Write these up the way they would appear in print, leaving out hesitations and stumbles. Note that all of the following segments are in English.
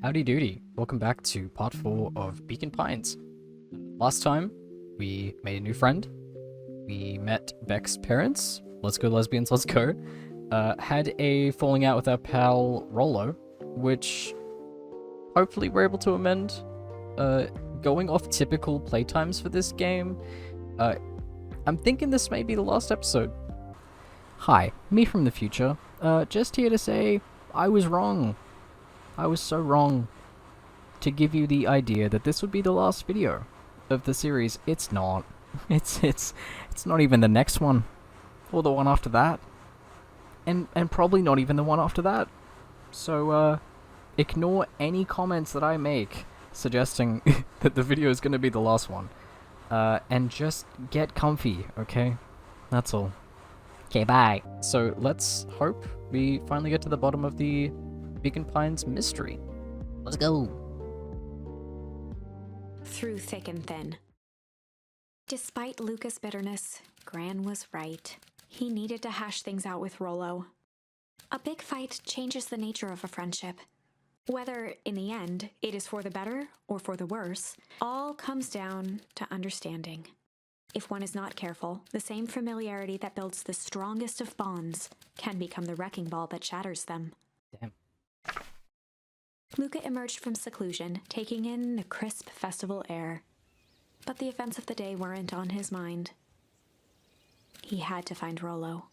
Howdy doody, welcome back to part 4 of Beacon Pines. Last time, we made a new friend, we met Beck's parents, let's go lesbians, let's go, had a falling out with our pal Rolo, which hopefully we're able to amend. Going off typical playtimes for this game, I'm thinking this may be the last episode. Hi, me from the future, just here to say, I was wrong. I was so wrong to give you the idea that this would be the last video of the series. It's not. It's not even the next one, or the one after that, and probably not even the one after that. So ignore any comments that I make suggesting that the video is going to be the last one, and just get comfy, okay? That's all. Okay, bye. So let's hope we finally get to the bottom of the Beacon Pines mystery. Let's go. Through thick and thin. Despite Luca's bitterness, Gran was right. He needed to hash things out with Rolo. A big fight changes the nature of a friendship. Whether, in the end, it is for the better or for the worse, all comes down to understanding. If one is not careful, the same familiarity that builds the strongest of bonds can become the wrecking ball that shatters them. Damn. Luca emerged from seclusion, taking in the crisp festival air. But the events of the day weren't on his mind. He had to find Rolo.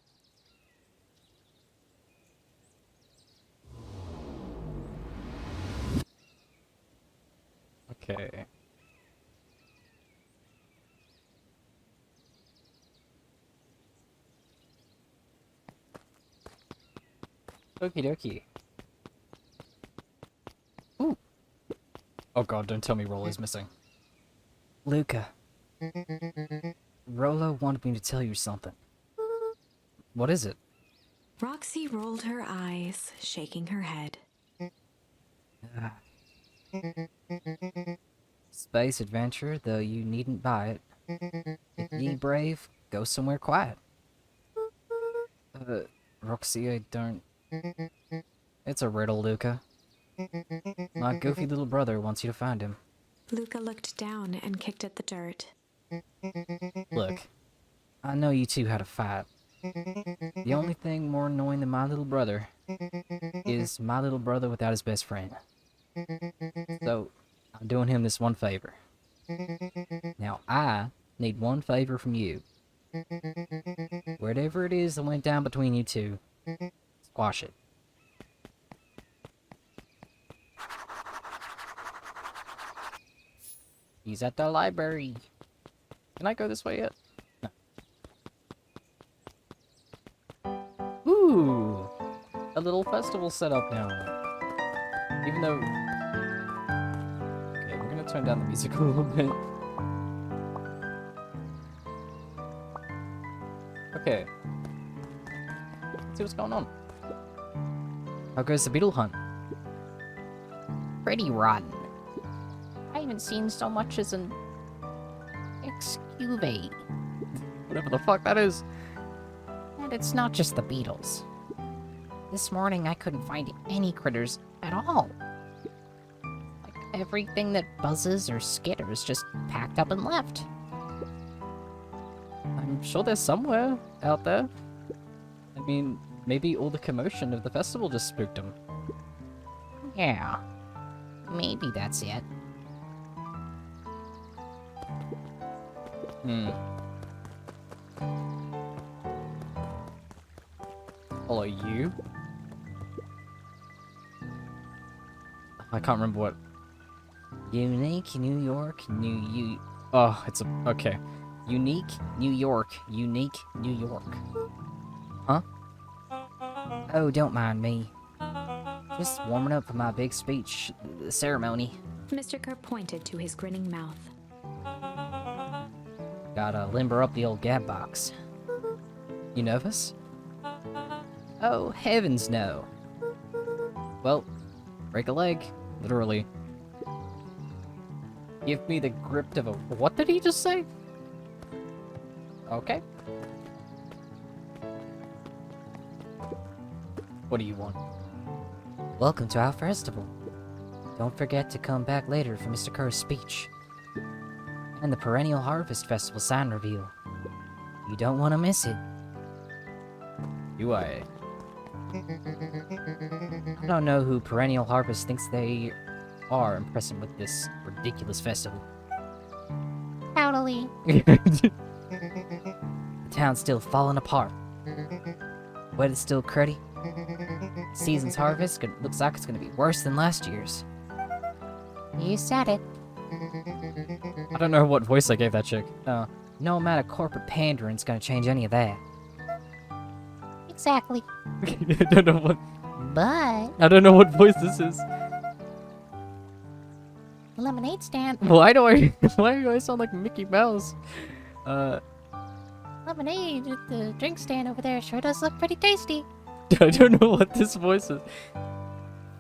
Okay. Okie dokie. Ooh. Oh god, don't tell me Rolo's missing. Luca. Rolo wanted me to tell you something. What is it? Roxy rolled her eyes, shaking her head. Space adventure, though you needn't buy it. If ye brave, go somewhere quiet. Roxy, I don't... It's a riddle, Luca. My goofy little brother wants you to find him. Luca looked down and kicked at the dirt. Look, I know you two had a fight. The only thing more annoying than my little brother is my little brother without his best friend. So, I'm doing him this one favor. Now, I need one favor from you. Whatever it is that went down between you two, squash it. He's at the library. Can I go this way yet? No. Ooh! A little festival set up now. Even though... Okay, we're gonna turn down the music a little bit. Okay. Let's see what's going on. How goes the beetle hunt? Pretty rotten. I haven't seen so much as an... excuvate. Whatever the fuck that is. And it's not just the beetles. This morning I couldn't find any critters at all. Like everything that buzzes or skitters just packed up and left. I'm sure there's somewhere out there. I mean, maybe all the commotion of the festival just spooked them. Yeah, maybe that's it. Hello, you? I can't remember what. Unique New York, Oh, it's a... Okay. Unique New York, unique New York. Huh? Oh, don't mind me. Just warming up for my big speech ceremony. Mr. Kerr pointed to his grinning mouth. Gotta limber up the old gab box. You nervous? Oh, heavens no. Well, break a leg, literally. Give me the grip of a... What did he just say? Okay. What do you want? Welcome to our festival. Don't forget to come back later for Mr. Kerr's speech. And the Perennial Harvest Festival sign reveal. You don't want to miss it. UI. I don't know who Perennial Harvest thinks they are impressing with this ridiculous festival. Totally. The town's still falling apart. Weather's still cruddy. Season's harvest looks like it's gonna be worse than last year's. You said it. I don't know what voice I gave that chick. No amount of corporate pandering's gonna change any of that. Exactly. I don't know what. But I don't know what voice this is. the lemonade stand, Why do I? Why do I sound like Mickey Mouse? lemonade at the drink stand over there sure does look pretty tasty. I don't know what this voice is.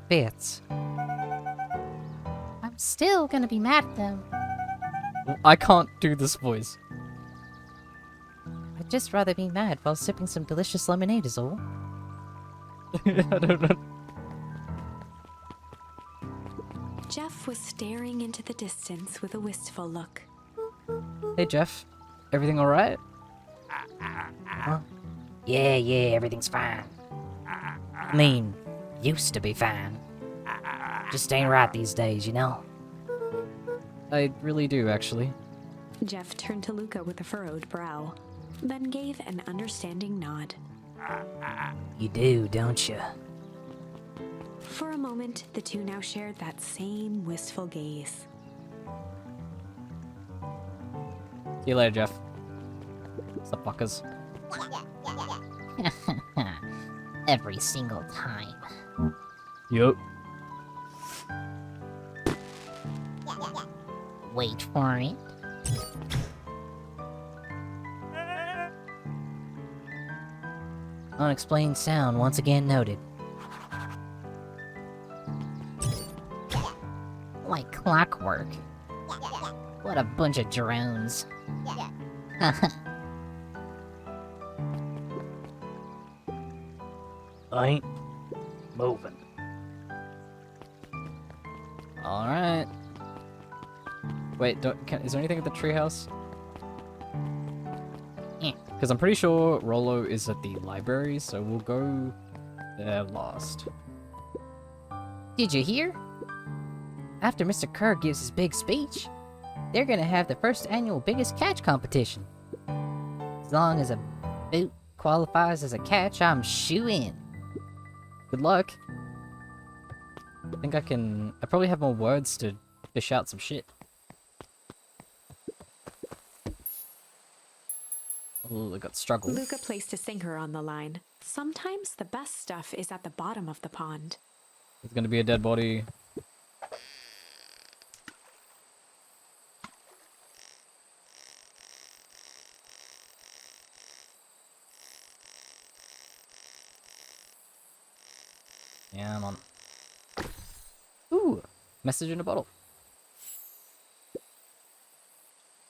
Fits. I'm still gonna be mad at them. I can't do this voice. I'd just rather be mad while sipping some delicious lemonade is all. I don't know. Jeff was staring into the distance with a wistful look. Hey Jeff, everything all right? Huh? Yeah, everything's fine. I mean, used to be fine. Just ain't right these days, you know? I really do, actually. Jeff turned to Luca with a furrowed brow, then gave an understanding nod. You do, don't you? For a moment, the two now shared that same wistful gaze. See you later, Jeff. What's up, fuckers? Every single time. Yup. Wait for it. Unexplained sound once again noted. Like clockwork. What a bunch of drones. I ain't moving. All right. Wait, is there anything at the treehouse? Because I'm pretty sure Rollo is at the library, so we'll go there last. Did you hear? After Mr. Kerr gives his big speech, they're gonna have the first annual biggest catch competition. As long as a boot qualifies as a catch, I'm shoo-in. Good luck. I think I probably have more words to fish out some shit. Oh, I got struggle. Luca placed a sinker on the line. Sometimes the best stuff is at the bottom of the pond. There's gonna be a dead body. Yeah, I'm on. Ooh, message in a bottle.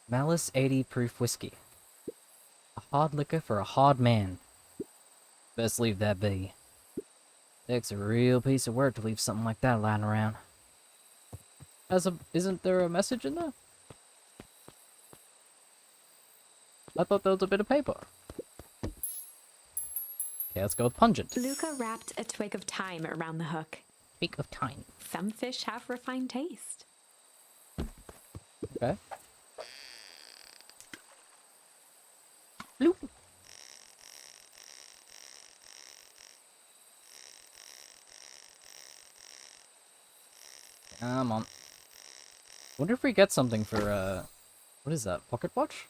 Malice 80 proof whiskey. A hard liquor for a hard man. Best leave that be. Takes a real piece of work to leave something like that lying around. Isn't there a message in there? I thought there was a bit of paper. Okay, let's go with pungent. Luca wrapped a twig of thyme around the hook. Speak of time. Some fish have refined taste. Okay. Bloop. Come on. Wonder if we get something for, what is that? Pocket watch?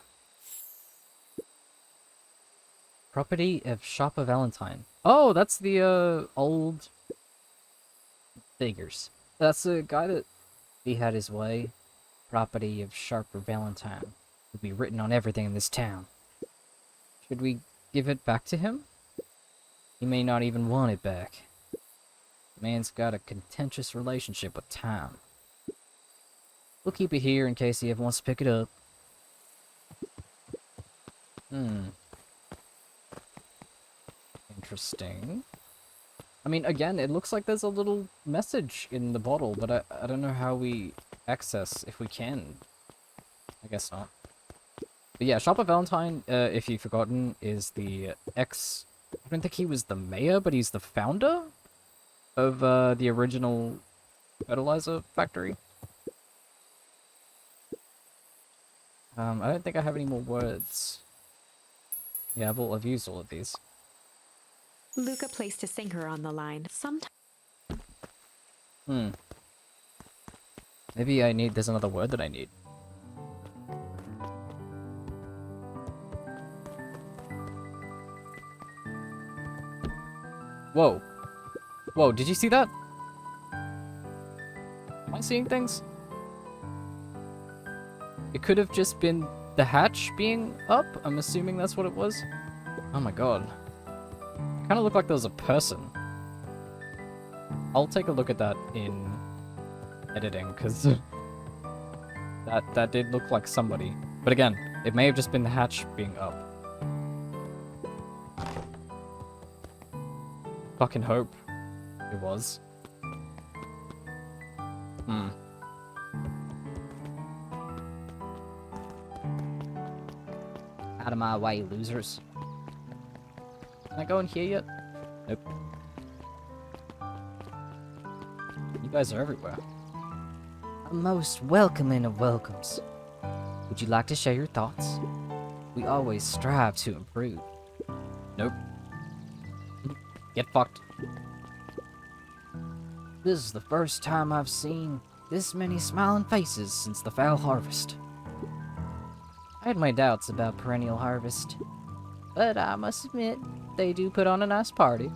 Property of Shopper Valentine. Oh, that's the, old... Figures. That's the guy that he had his way. Property of Sharper Valentine. Would be written on everything in this town. Should we give it back to him? He may not even want it back. The man's got a contentious relationship with time. We'll keep it here in case he ever wants to pick it up. Interesting. I mean, again, it looks like there's a little message in the bottle, but I don't know how we access, if we can. I guess not. But yeah, Shopper Valentine, if you've forgotten, is the I don't think he was the mayor, but he's the founder of the original fertilizer factory. I don't think I have any more words. Yeah, well, I've used all of these. Luca placed a sinker on the line. Sometimes Maybe there's another word that I need. Whoa. Whoa, did you see that? Am I seeing things? It could have just been the hatch being up. I'm assuming that's what it was. Oh my god. It kind of looked like there was a person. I'll take a look at that in editing, because that did look like somebody. But again, it may have just been the hatch being up. Fucking hope it was. Out of my way, losers. Can I go in here yet? Nope. You guys are everywhere. A most welcoming of welcomes. Would you like to share your thoughts? We always strive to improve. Nope. Get fucked. This is the first time I've seen this many smiling faces since the fall harvest. I had my doubts about perennial harvest, but I must admit, they do put on a nice party.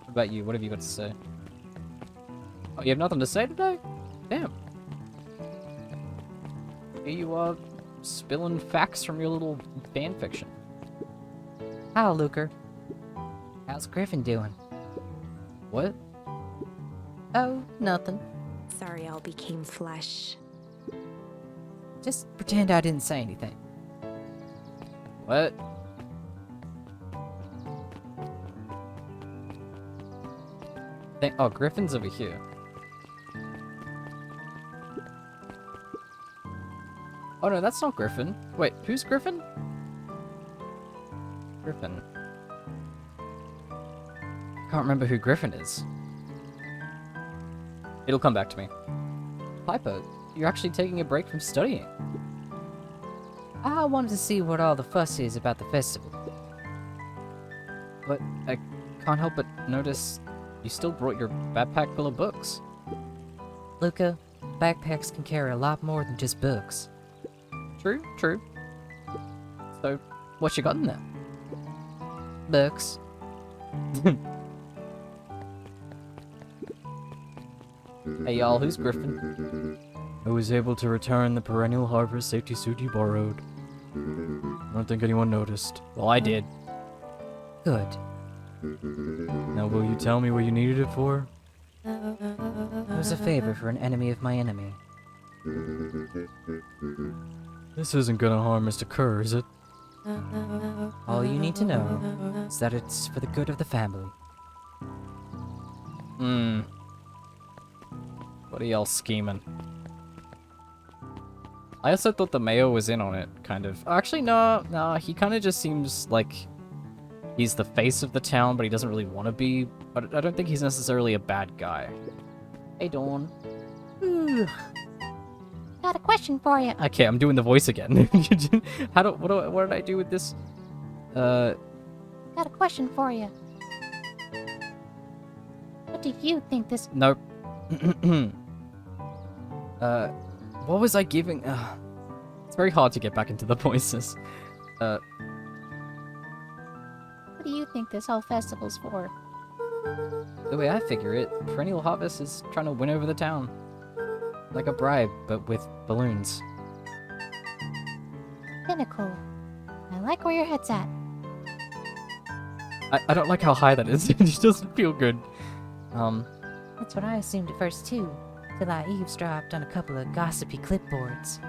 What about you? What have you got to say? Oh, you have nothing to say today? Damn. Here you are, spilling facts from your little fan fiction. Hi, Luker. How's Griffin doing? What? Oh, nothing. sorry all became flesh. Just pretend I didn't say anything. What? Oh, Griffin's over here. Oh no, that's not Griffin. Wait, who's Griffin? Griffin. Can't remember who Griffin is. It'll come back to me. Piper, you're actually taking a break from studying. I wanted to see what all the fuss is about the festival. But I can't help but notice you still brought your backpack full of books. Luca, backpacks can carry a lot more than just books. True, true. So, what you got in there? Books. Hey y'all, who's Griffin? I was able to return the perennial harvest safety suit you borrowed. I don't think anyone noticed. Well, I did. Good. Now will you tell me what you needed it for? It was a favor for an enemy of my enemy. This isn't gonna harm Mr. Kerr, is it? All you need to know is that it's for the good of the family. What are y'all scheming? I also thought the mayor was in on it, kind of. Actually, no, he kind of just seems like he's the face of the town, but he doesn't really want to be. But I don't think he's necessarily a bad guy. Hey, Dawn. Got a question for you. Okay, I'm doing the voice again. What did I do with this? Got a question for you. What do you think this... Nope. What was I giving? It's very hard to get back into the voices. What do you think this whole festival's for? The way I figure it, Perennial Harvest is trying to win over the town. Like a bribe, but with balloons. Pinnacle. I like where your head's at. I don't like how high that is. It just doesn't feel good. That's what I assumed at first too, till I eavesdropped on a couple of gossipy clipboards.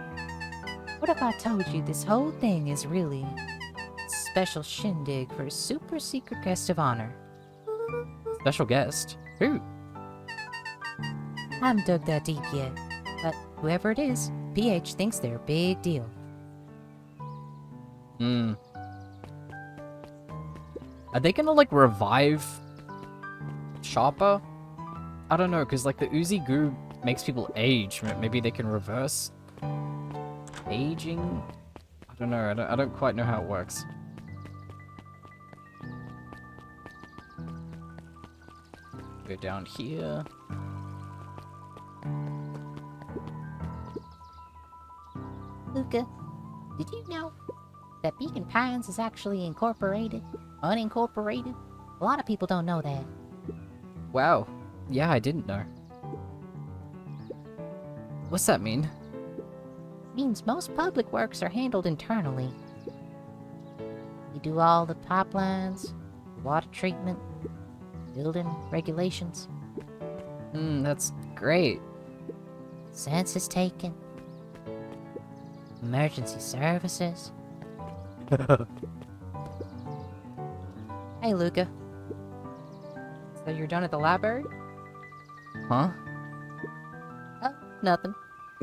What if I told you this whole thing is really a special shindig for a super secret guest of honor? Special guest? Who? I haven't dug that deep yet, but whoever it is, PH thinks they're a big deal. Hmm. Are they gonna, like, revive Sharper? I don't know, because, like, the oozy goo makes people age. Maybe they can reverse aging? I don't know. I don't quite know how it works. Go down here. Luca, did you know that Beacon Pines is actually incorporated? Unincorporated? A lot of people don't know that. Wow. Yeah, I didn't know. What's that mean? Means most public works are handled internally. We do all the pipelines, water treatment, building regulations, That's great. census taking, emergency services. Hey, Luca. So you're done at the library? Huh? Oh, nothing.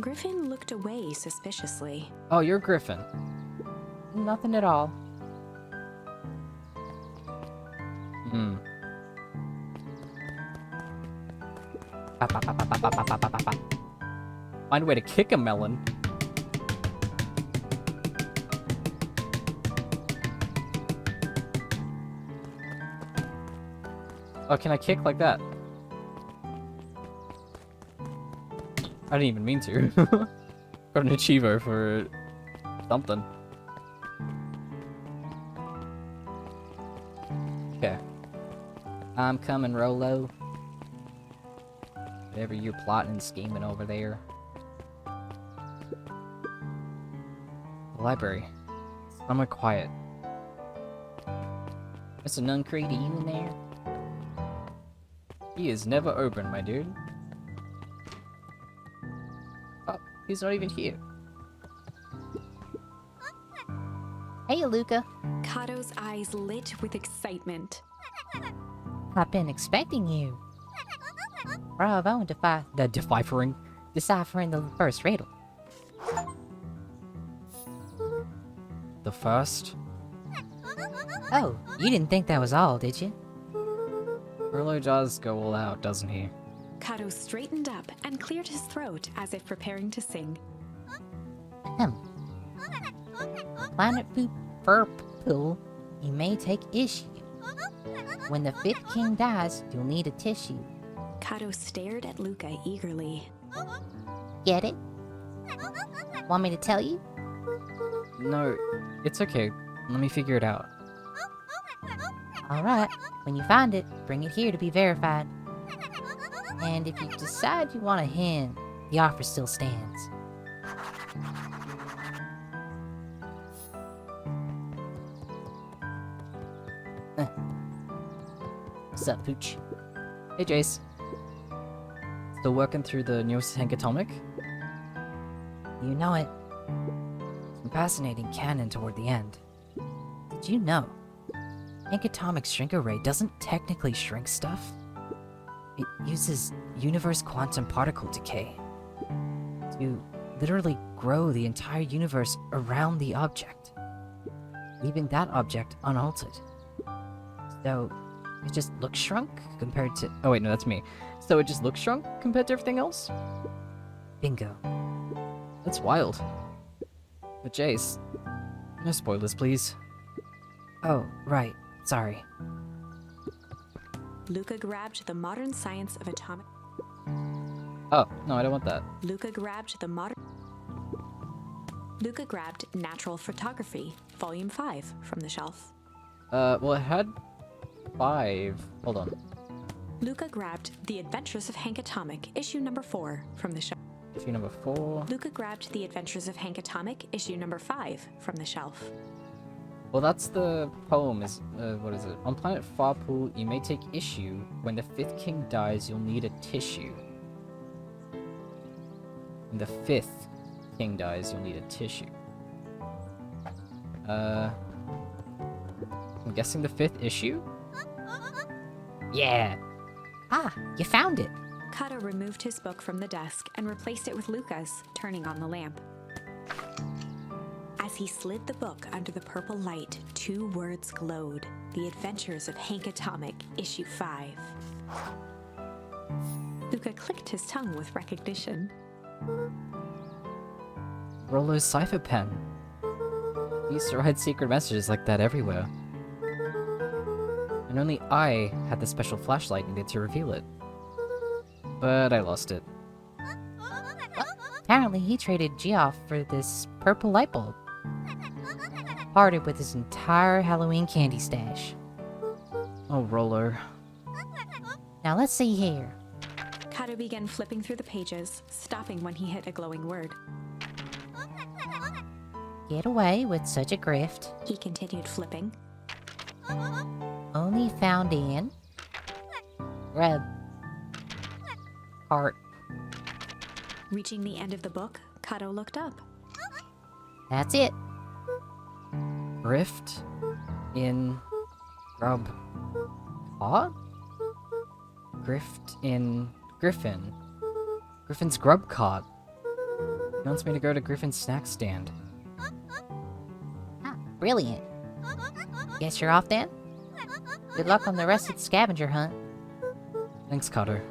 Griffin looked away suspiciously. Oh, you're Griffin. Nothing at all. Hmm. Find a way to kick a melon. Oh, can I kick like that? I didn't even mean to. Got an achiever for something. Okay. I'm coming, Rolo. Whatever you're plotting and scheming over there. The library. Somewhat quiet. Mr. Nuncreed, are you in there? He is never open, my dude. Oh, he's not even here. Hey, Luca. Kato's eyes lit with excitement. I've been expecting you. Bravo and Deciphering. deciphering the first riddle. The first? Oh, you didn't think that was all, did you? Rolo does go all out, doesn't he? Kato straightened up and cleared his throat as if preparing to sing. Ahem. Planet Poop Purple, you may take issue. When the fifth king dies, you'll need a tissue. Kato stared at Luca eagerly. Get it? Want me to tell you? No, it's okay. Let me figure it out. Alright, when you find it, bring it here to be verified. And if you decide you want a hint, the offer still stands. What's up, Pooch? Hey, Jace. Still working through the newest Henkatomic? You know it. Some fascinating canon toward the end. Did you know? Henkatomic shrink array doesn't technically shrink stuff. It uses universe quantum particle decay to literally grow the entire universe around the object, leaving that object unaltered. So it just looks shrunk compared to... Oh wait, no, that's me. So it just looks shrunk compared to everything else? Bingo. That's wild. But Jace, no spoilers, please. Oh, right. Sorry. Luca grabbed the modern science of atomic. Oh, no, I don't want that. Luca grabbed Natural Photography, Volume 5, from the shelf. Well, it had 5. Hold on. Luca grabbed The Adventures of Hank Atomic, issue number 4, from the shelf. Issue number 4. Luca grabbed The Adventures of Hank Atomic, issue number 5, from the shelf. Well, that's the poem, is, what is it? On planet Farpool, you may take issue. When the fifth king dies, you'll need a tissue. When the fifth king dies, you'll need a tissue. I'm guessing the 5th issue? Yeah. Ah, you found it. Kato removed his book from the desk and replaced it with Luca's, turning on the lamp. As he slid the book under the purple light, 2 words glowed. The Adventures of Hank Atomic, Issue 5. Luca clicked his tongue with recognition. Rollo's cipher pen. He used to write secret messages like that everywhere. And only I had the special flashlight needed to reveal it. But I lost it. Apparently, he traded Geoff for this purple light bulb. Parted with his entire Halloween candy stash. Oh, Rollo. Now let's see here. Kato began flipping through the pages, stopping when he hit a glowing word. Get away with such a grift. He continued flipping. Only found in... Red. Heart. Reaching the end of the book, Kato looked up. That's it. Grift in grub pot? Grift in Griffin. Griffin's grub cart. He wants me to go to Griffin's snack stand. Ah, brilliant. Guess you're off then? Good luck on the rest of the scavenger hunt. Thanks, Cotter.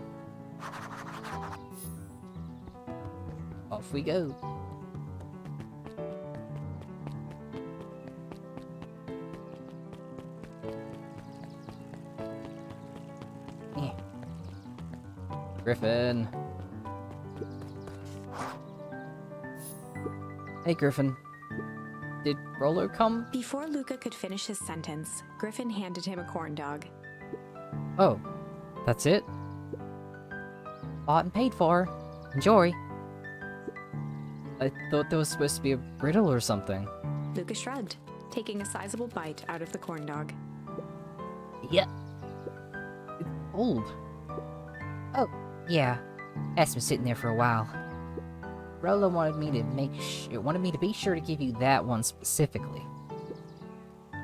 Off we go. Griffin. Hey, Griffin. Did Rollo come? Before Luca could finish his sentence, Griffin handed him a corn dog. Oh, that's it? Bought and paid for. Enjoy. I thought there was supposed to be a brittle or something. Luca shrugged, taking a sizable bite out of the corn dog. Yeah. It's old. Oh, yeah. That's been sitting there for a while. Rolo wanted me to be sure to give you that one specifically.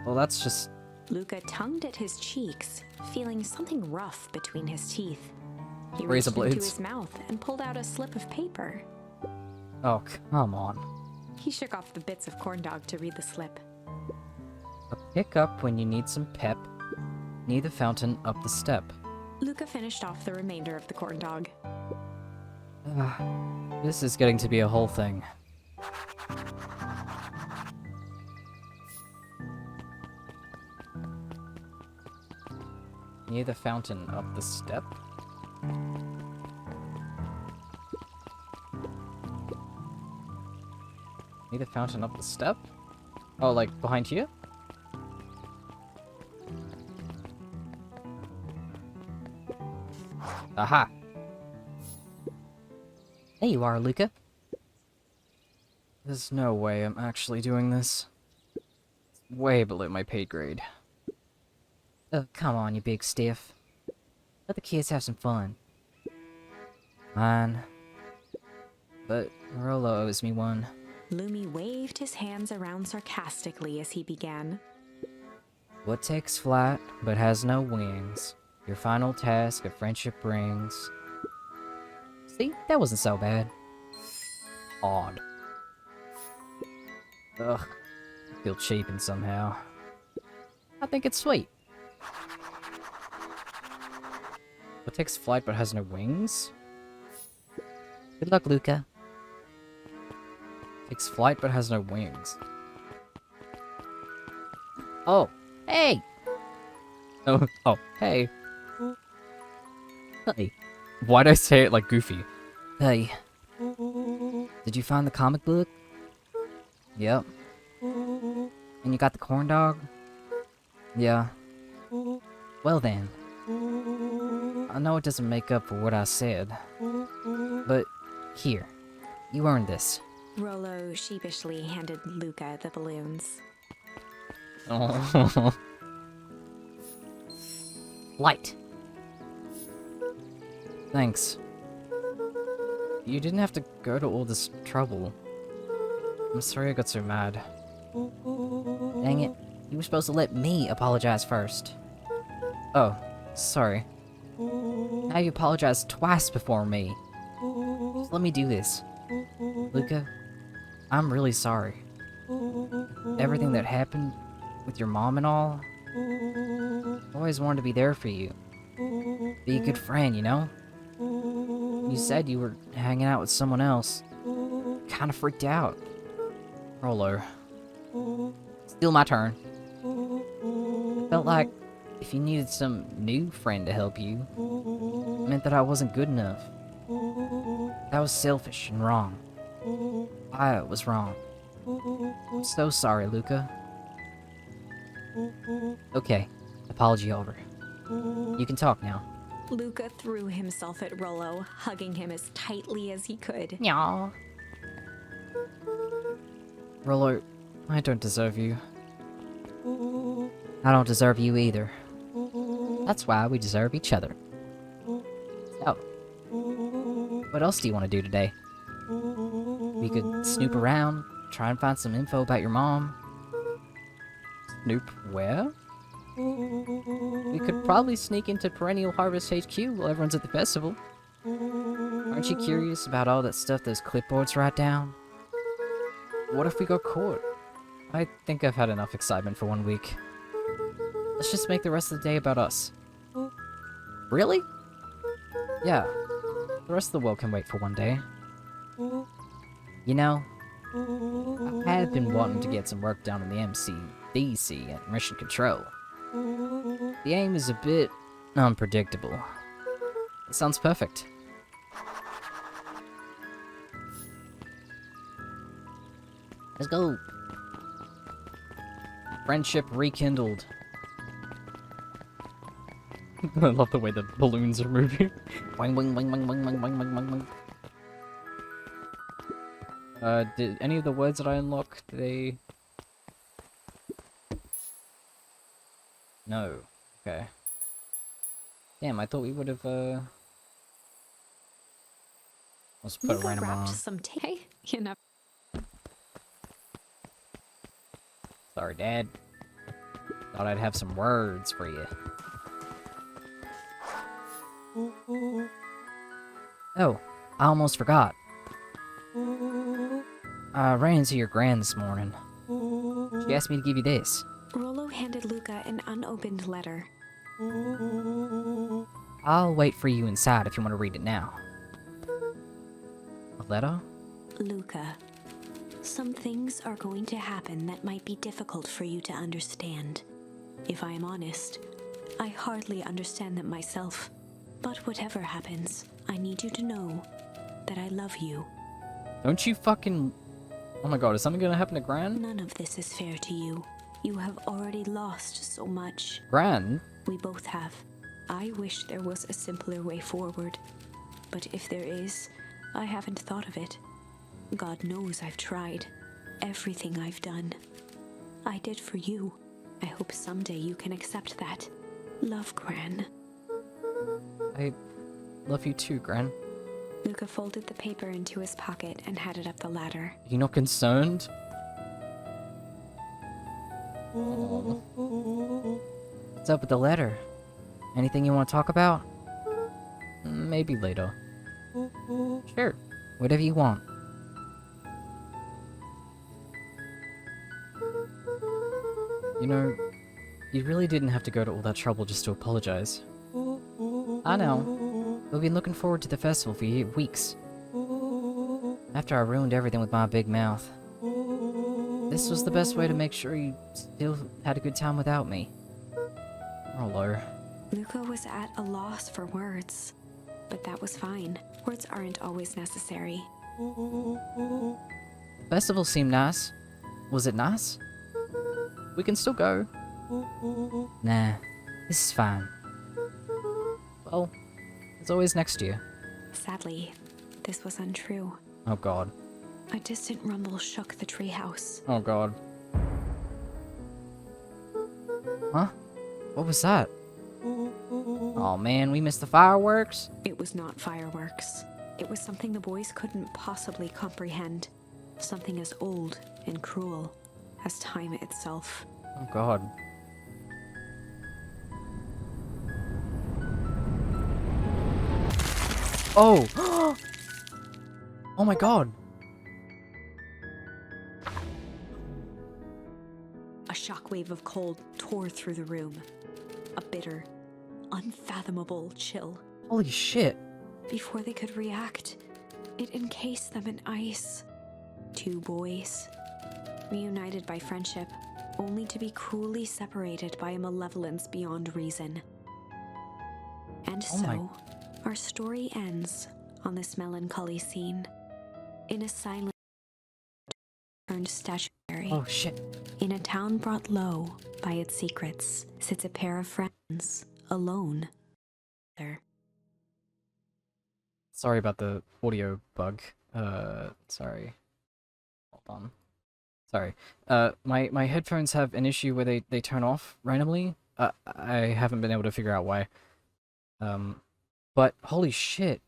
Well, that's just... Luca tongued at his cheeks, feeling something rough between his teeth. He Razor reached into blades. his mouth and pulled out a slip of paper. Oh, come on. He shook off the bits of corn dog to read the slip. A pick-up when you need some pep. Near the fountain, up the step. Luca finished off the remainder of the corn dog. This is getting to be a whole thing. Near the fountain, up the step. Near the fountain, up the step? Oh, like behind here? Aha! There you are, Luca. There's no way I'm actually doing this. It's way below my pay grade. Oh, come on, you big stiff. Let the kids have some fun. Fine. But Rolo owes me one. Lumi waved his hands around sarcastically as he began. What takes flight but has no wings? Your final task of friendship brings. See, that wasn't so bad. Odd. Ugh. I feel cheapened somehow. I think it's sweet. What takes flight but has no wings? Good luck, Luca. Takes flight but has no wings. Oh. Hey! Oh, hey. Hey. Why'd I say it like Goofy? Hey. Did you find the comic book? Yep. And you got the corn dog? Yeah. Well then. I know it doesn't make up for what I said. But here. You earned this. Rolo sheepishly handed Luca the balloons. Oh. Light. Thanks. You didn't have to go to all this trouble. I'm sorry I got so mad. Dang it. You were supposed to let me apologize first. Oh, Sorry. Now you apologized twice before me. Just let me do this. Luca, I'm really sorry. Everything that happened with your mom and all, I always wanted to be there for you. Be a good friend, you know? You said you were hanging out with someone else. Kinda freaked out. Rolo. Still my turn. Felt like if you needed some new friend to help you, it meant that I wasn't good enough. That was selfish and wrong. I was wrong. I'm so sorry, Luca. Okay, apology over. You can talk now. Luca threw himself at Rollo, hugging him as tightly as he could. Yaw. Rolo, I don't deserve you. I don't deserve you either. That's why we deserve each other. So, what else do you want to do today? We could snoop around, try and find some info about your mom. Snoop where? We could probably sneak into Perennial Harvest HQ while everyone's at the festival. Aren't you curious about all that stuff those clipboards write down? What if we got caught? I think I've had enough excitement for 1 week. Let's just make the rest of the day about us. Really? Yeah, the rest of the world can wait for one day. You know, I have been wanting to get some work done on the MCDC and Mission Control. The aim is a bit unpredictable. It sounds perfect. let's go. Friendship rekindled. I love the way the balloons are moving. Wing, wing, wing, wing, wing, wing, wing, wing, wing, wing. Did any of the words that I unlock, do they... No. Okay. Damn, I thought we would have, Let's put a Luca random wrapped on. some tape. You know. Sorry, Dad. Thought I'd have some words for you. Oh, I almost forgot. I ran into your gran this morning. She asked me to give you this. Rollo handed Luca an unopened letter. I'll wait for you inside if you want to read it now. A letter? Luca, some things are going to happen that might be difficult for you to understand. If I am honest, I hardly understand them myself. But whatever happens, I need you to know that I love you. Don't you fucking... Oh my god, is something gonna happen to Gran? None of this is fair to you. You have already lost so much. Gran? We both have. I wish there was a simpler way forward. But if there is, I haven't thought of it. God knows I've tried. Everything I've done. I did for you. I hope someday you can accept that. Love, Gran. I love you too, Gran. Luca folded the paper into his pocket and headed up the ladder. You not concerned? What's up with the letter? Anything you want to talk about? Maybe later. Sure, whatever you want. You know, you really didn't have to go to all that trouble just to apologize. I know. We've been looking forward to the festival for weeks. After I ruined everything with my big mouth. This was the best way to make sure you still had a good time without me. Rollo. Luca was at a loss for words. But that was fine. Words aren't always necessary. Festival seemed nice. Was it nice? We can still go. Nah, this is fine. Well, it's always next year. Sadly, this was untrue. Oh god. A distant rumble shook the treehouse. Oh god. Huh? What was that? Oh man, we missed the fireworks? It was not fireworks. It was something the boys couldn't possibly comprehend. Something as old and cruel as time itself. Oh god. Oh! Oh my god! A shockwave of cold tore through the room. A bitter, unfathomable chill. Holy shit! Before they could react, it encased them in ice. Two boys, reunited by friendship, only to be cruelly separated by a malevolence beyond reason. And Oh my- so, our story ends on this melancholy scene. In a silent turned statuary, Oh shit. in a town brought low by its secrets, sits a pair of friends, alone. There. Sorry about the audio bug. Sorry. Hold on. Sorry. My headphones have an issue where they turn off randomly. I haven't been able to figure out why. But holy shit.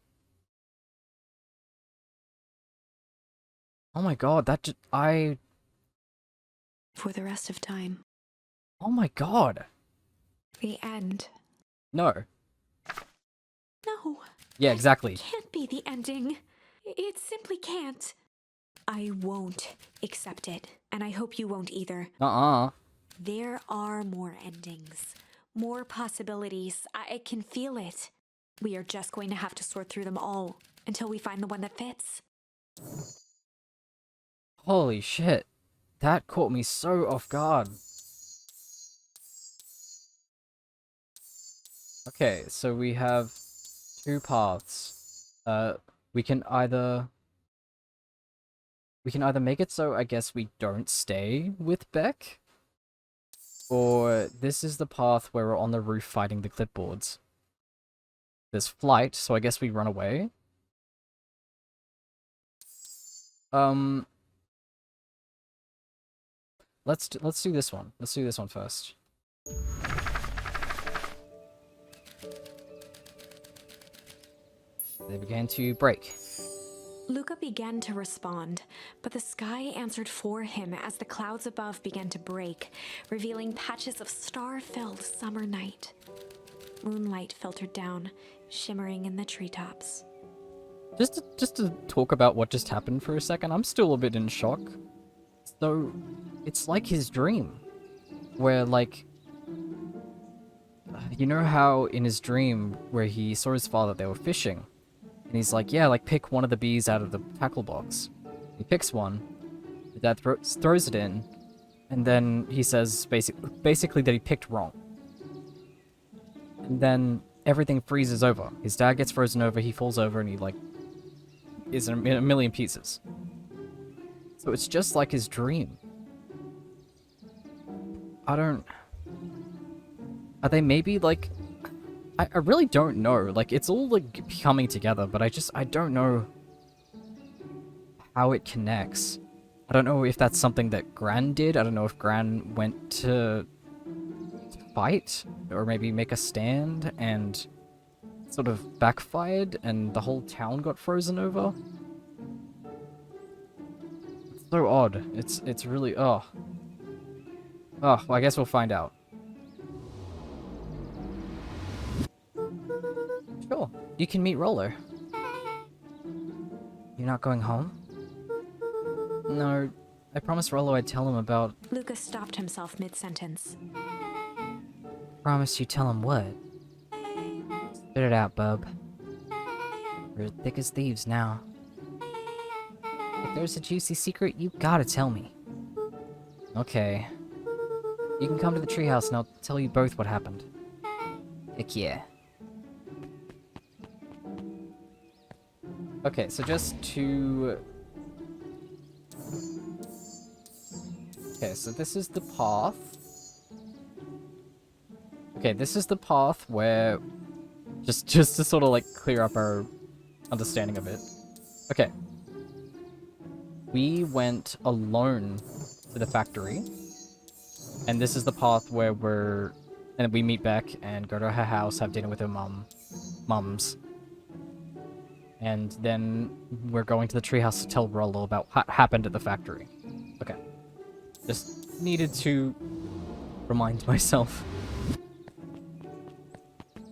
Oh my god, For the rest of time. oh my god. The end. No. No. Yeah, exactly. Can't be the ending. It simply can't. I won't accept it, and I hope you won't either. There are more endings, more possibilities. I can feel it. We are just going to have to sort through them all until we find the one that fits. Holy shit. That caught me so off guard. Okay, so we have two paths. We can either make it so I guess we don't stay with Beck, or this is the path where we're on the roof fighting the clipboards. There's flight, so I guess we run away. Let's do this one. Let's do this one first. They began to break. Luca began to respond, but the sky answered for him as the clouds above began to break, revealing patches of star-filled summer night. Moonlight filtered down, shimmering in the treetops. Just to talk about what just happened for a second, I'm still a bit in shock. So, it's like his dream, where like, you know how in his dream where he saw his father, they were fishing, and he's like, yeah, like pick one of the bees out of the tackle box. He picks one, the dad throws it in, and then he says basically that he picked wrong. And then everything freezes over. His dad gets frozen over, he falls over, and he like is in a million pieces. So it's just like his dream. Are they maybe like... I really don't know. Like, it's all like coming together, but I don't know how it connects. I don't know if that's something that Gran did. I don't know if Gran went to fight, or maybe make a stand, and sort of backfired, and the whole town got frozen over. It's so odd. It's really... Oh, well, I guess we'll find out. Sure, you can meet Rollo. You're not going home? No, I promised Rollo I'd tell him about... Lucas stopped himself mid-sentence. Promise you tell him what? Spit it out, bub. We're thick as thieves now. If there's a juicy secret, you gotta tell me. Okay. You can come to the treehouse and I'll tell you both what happened. Heck yeah. Okay, so just to... Okay, so this is the path. Okay, this is the path where... Just to sort of like clear up our understanding of it. Okay. We went alone to the factory. And this is the path where and we meet Beck and go to her house, have dinner with her mums. And then we're going to the treehouse to tell Rollo about what happened at the factory. Okay. Just needed to remind myself.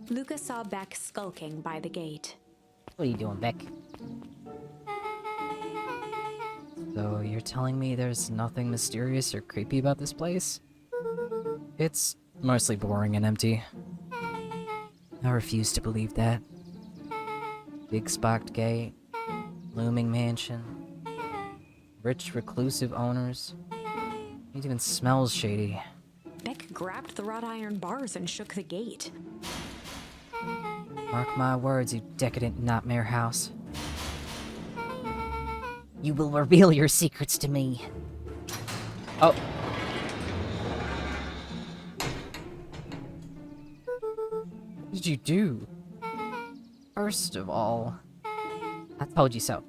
Lucas saw Beck skulking by the gate. What are you doing, Beck? So you're telling me there's nothing mysterious or creepy about this place? It's mostly boring and empty. I refuse to believe that. Big sparked gate, looming mansion, rich reclusive owners. It even smells shady. Beck grabbed the wrought iron bars and shook the gate. Mark my words, you decadent nightmare house. You will reveal your secrets to me. Oh. What did you do? First of all, I told you so.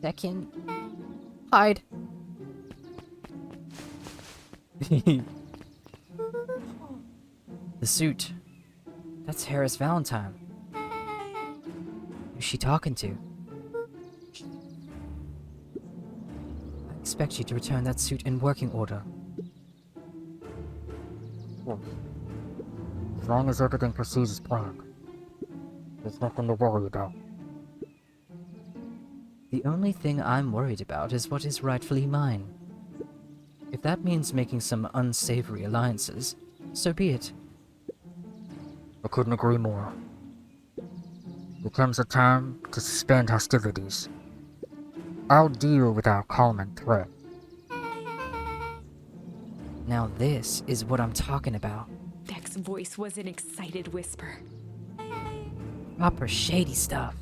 Second, hide. the suit. That's Harris Valentine. Who's she talking to? I expect you to return that suit in working order. Well, as long as everything proceeds as planned, there's nothing to worry about. The only thing I'm worried about is what is rightfully mine. If that means making some unsavory alliances, so be it. I couldn't agree more. There comes a time to suspend hostilities. I'll deal with our common threat. Now this is what I'm talking about. Beck's voice was an excited whisper. Proper shady stuff.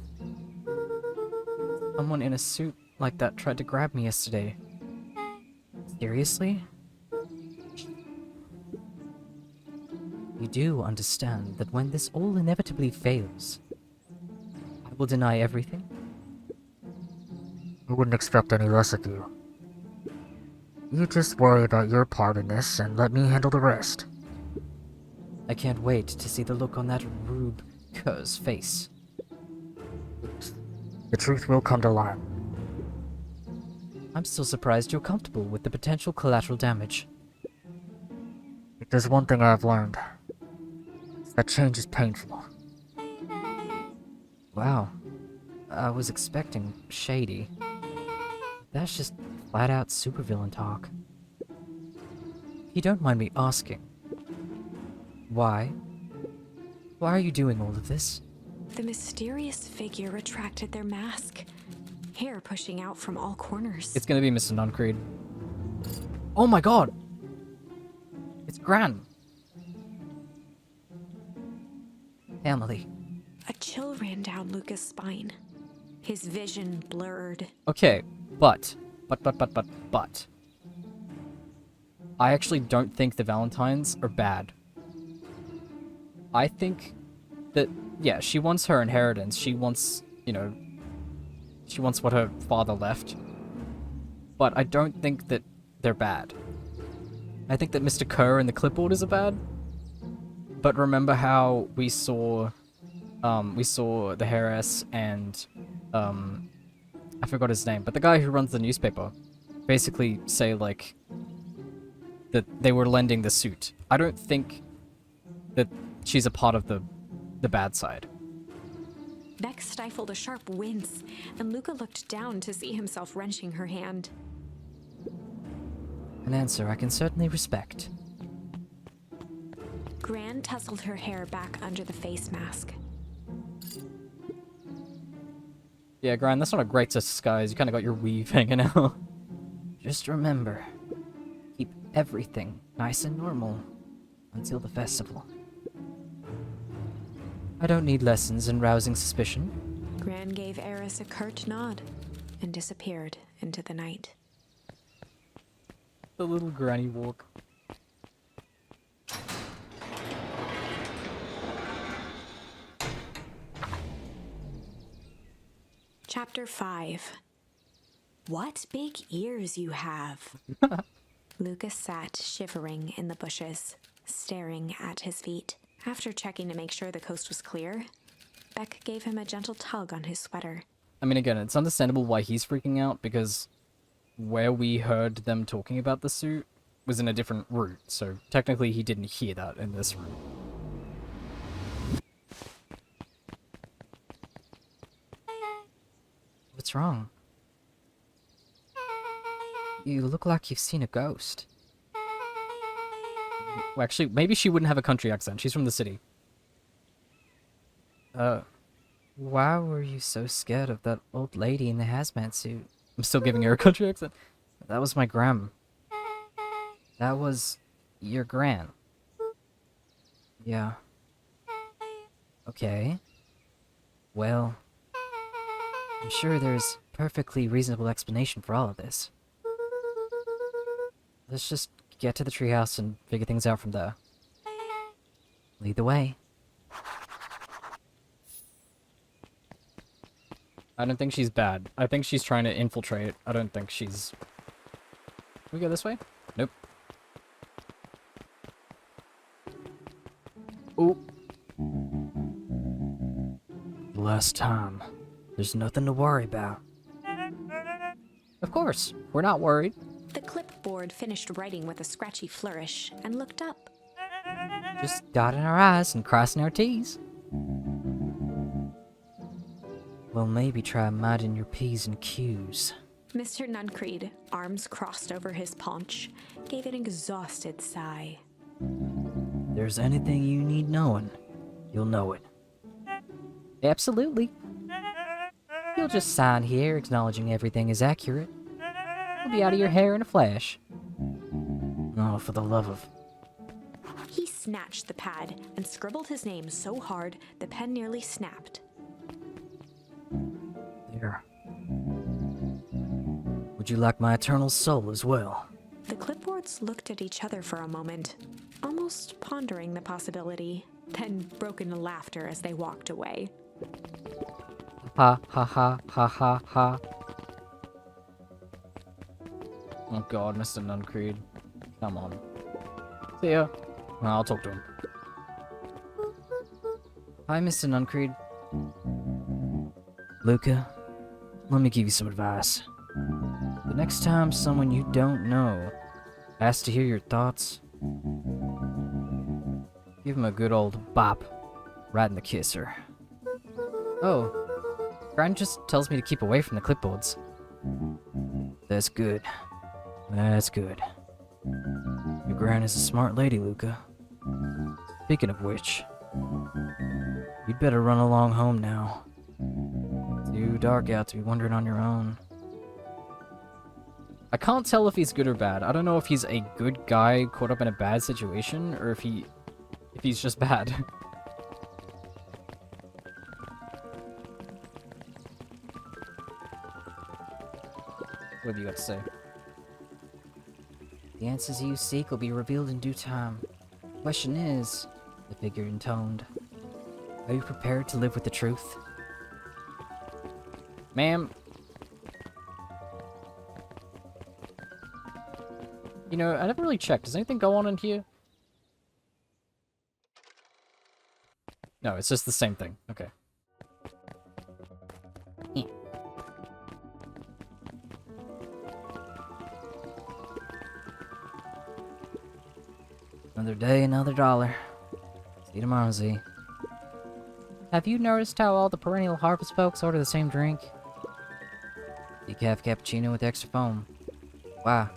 Someone in a suit like that tried to grab me yesterday. Seriously? You do understand that when this all inevitably fails, I will deny everything? I wouldn't expect any less of you. You just worry about your part in this and let me handle the rest. I can't wait to see the look on that Rube Kerr's face. The truth will come to light. I'm still surprised you're comfortable with the potential collateral damage. If there's one thing I've learned, it's that change is painful. Wow. I was expecting shady. That's just flat-out supervillain talk. If you don't mind me asking, why? Why are you doing all of this? The mysterious figure retracted their mask, hair pushing out from all corners. It's gonna be Mr. Nuncreed. Oh my god! It's Gran. Family. A chill ran down Lucas' spine. His vision blurred. Okay, but. I actually don't think the Valentines are bad. I think that, yeah, she wants her inheritance. She wants, you know, she wants what her father left. But I don't think that they're bad. I think that Mr. Kerr and the clipboarders are bad. But remember how we saw the Harris and, I forgot his name, but the guy who runs the newspaper basically say, like, that they were lending the suit. I don't think that she's a part of the bad side. Beck stifled a sharp wince, and Luca looked down to see himself wrenching her hand. An answer I can certainly respect. Gran tousled her hair back under the face mask. Yeah, Gran, that's not a great disguise. You kind of got your weave hanging out. Just remember, keep everything nice and normal until the festival. I don't need lessons in rousing suspicion. Gran gave Eris a curt nod and disappeared into the night. The little granny walk. Chapter 5. What big ears you have. Lucas sat shivering in the bushes, staring at his feet. After checking to make sure the coast was clear, Beck gave him a gentle tug on his sweater. I mean, again, it's understandable why he's freaking out, because where we heard them talking about the suit was in a different route, so technically he didn't hear that in this route. What's wrong? You look like you've seen a ghost. Well, actually, maybe she wouldn't have a country accent. She's from the city. Why were you so scared of that old lady in the hazmat suit? I'm still giving her a country accent. That was my gram. That was your gran. Yeah. Okay. Well, I'm sure there's a perfectly reasonable explanation for all of this. Let's just get to the treehouse and figure things out from there. Lead the way. I don't think she's bad. I think she's trying to infiltrate. I don't think she's... Can we go this way? Nope. Ooh. Last time. There's nothing to worry about. Of course, we're not worried. The clipboard finished writing with a scratchy flourish and looked up. Just dotting our I's and crossing our T's. Well, maybe try minding your P's and Q's. Mr. Nuncreed, arms crossed over his paunch, gave an exhausted sigh. If there's anything you need knowing, you'll know it. Absolutely. You'll just sign here acknowledging everything is accurate. You'll be out of your hair in a flash. Oh, for the love of... He snatched the pad and scribbled his name so hard the pen nearly snapped. There. Would you like my eternal soul as well? The clipboards looked at each other for a moment, almost pondering the possibility, then broke into laughter as they walked away. Ha ha ha ha ha ha. Oh god, Mr. Nuncreed. Come on. See ya. Well, I'll talk to him. Hi, Mr. Nuncreed. Luca, let me give you some advice. The next time someone you don't know asks to hear your thoughts, give him a good old bop right in the kisser. Oh, Gran just tells me to keep away from the clipboards. That's good. That's good. Your Gran is a smart lady, Luca. Speaking of which, you'd better run along home now. Too dark out to be wandering on your own. I can't tell if he's good or bad. I don't know if he's a good guy caught up in a bad situation, or if he's just bad. What have you got to say? The answers you seek will be revealed in due time. Question is, the figure intoned, are you prepared to live with the truth? Ma'am. You know, I never really checked. Does anything go on in here? No, it's just the same thing. Okay. Another day, another dollar. See you tomorrow, Z. Have you noticed how all the perennial harvest folks order the same drink? Decaf cappuccino with extra foam. Why?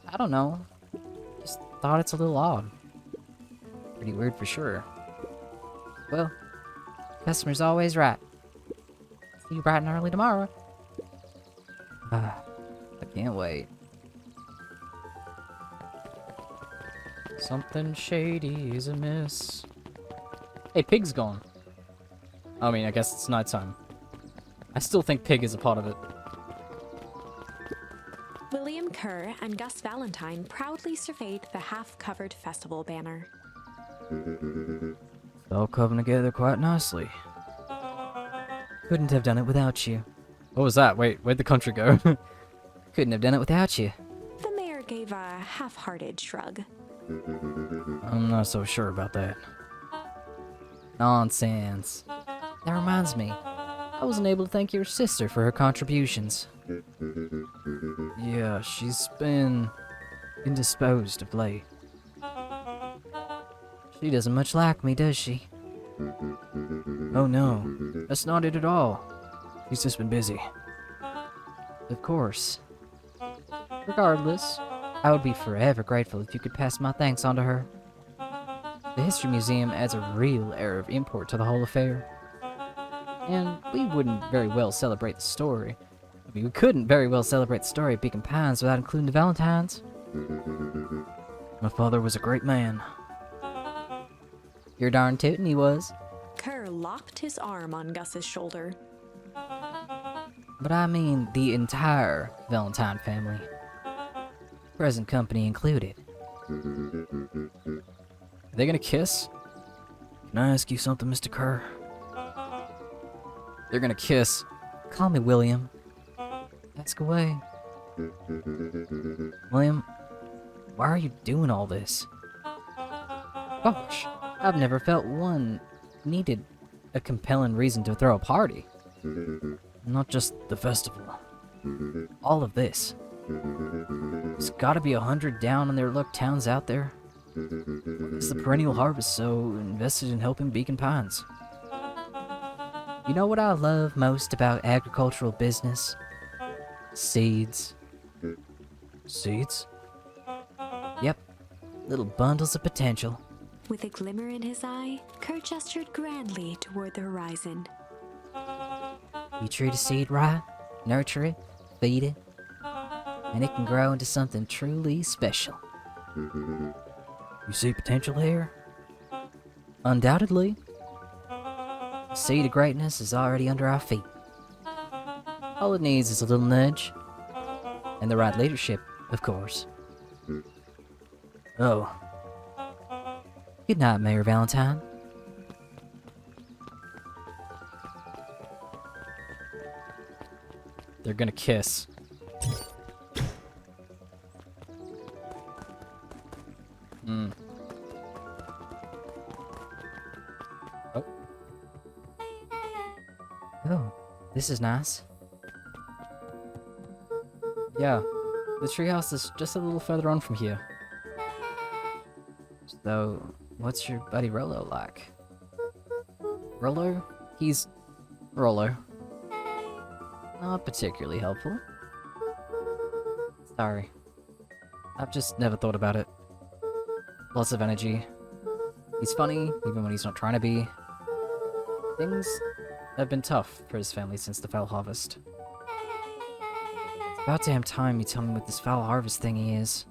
I don't know. Just thought it's a little odd. Pretty weird for sure. Well, customer's always right. See you bright and early tomorrow. I can't wait. Something shady is amiss. Hey, Pig's gone. I mean, I guess it's nighttime. I still think Pig is a part of it. William Kerr and Gus Valentine proudly surveyed the half-covered festival banner. It's all coming together quite nicely. Couldn't have done it without you. What was that? Wait, where'd the country go? Couldn't have done it without you. The mayor gave a half-hearted shrug. I'm not so sure about that. Nonsense. That reminds me. I wasn't able to thank your sister for her contributions. Yeah, she's been indisposed of late. She doesn't much like me, does she? Oh no, that's not it at all. She's just been busy. Of course. Regardless, I would be forever grateful if you could pass my thanks on to her. The History Museum adds a real air of import to the whole affair. And we wouldn't very well celebrate the story. I mean, we couldn't very well celebrate the story of Beacon Pines without including the Valentines. My father was a great man. You're darn tootin' he was. Kerr locked his arm on Gus's shoulder. But I mean the entire Valentine family. Present company included. Are they gonna kiss? Can I ask you something, Mr. Kerr? They're gonna kiss. Call me William. Ask away. William, Why are you doing all this? Gosh, I've never felt one needed a compelling reason to throw a party. not just the festival. All of this. There's gotta be 100 down on their luck towns out there. Is the perennial harvest so invested in helping Beacon Pines? You know what I love most about agricultural business? Seeds. Seeds? Yep. Little bundles of potential. With a glimmer in his eye, Kerr gestured grandly toward the horizon. You treat a seed right, nurture it, feed it, and it can grow into something truly special. You see potential here? Undoubtedly. The seed of greatness is already under our feet. All it needs is a little nudge. And the right leadership, of course. Oh, Good night, Mayor Valentine. they're gonna kiss. Oh, Oh, this is nice. yeah. The treehouse is just a little further on from here. So, what's your buddy Rolo like? Rollo? He's... Rollo. Not particularly helpful. Sorry. I've just never thought about it. Lots of energy. He's funny, even when he's not trying to be. Things have been tough for his family since the foul harvest. It's about damn time you tell me what this foul harvest thingy is.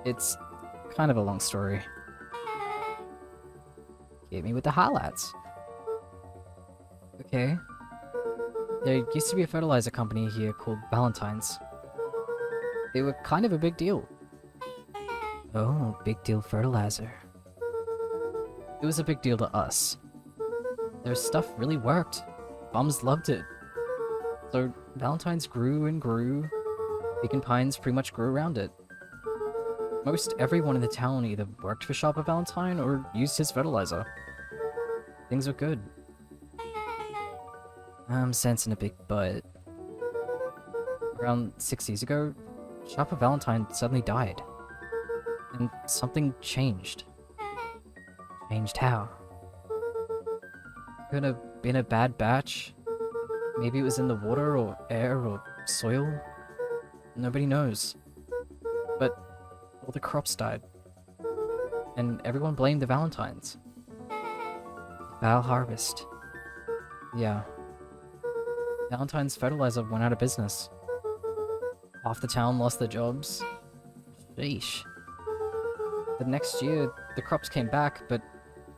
It's kind of a long story. Hit me with the highlights. Okay. There used to be a fertilizer company here called Valentine's. They were kind of a big deal. Oh, big deal fertilizer. It was a big deal to us. Their stuff really worked. Bums loved it. So Valentine's grew and grew. Beacon Pines pretty much grew around it. Most everyone in the town either worked for Shopper Valentine or used his fertilizer. Things were good. I'm sensing a big but. Around 6 years ago, Shopper Valentine suddenly died. And something changed. Changed how? Could have been a bad batch. Maybe it was in the water or air or soil. Nobody knows. But all the crops died. And everyone blamed the Valentines. Foul harvest. Yeah. Valentine's fertilizer went out of business. Half the town lost their jobs. Sheesh. The next year, the crops came back, but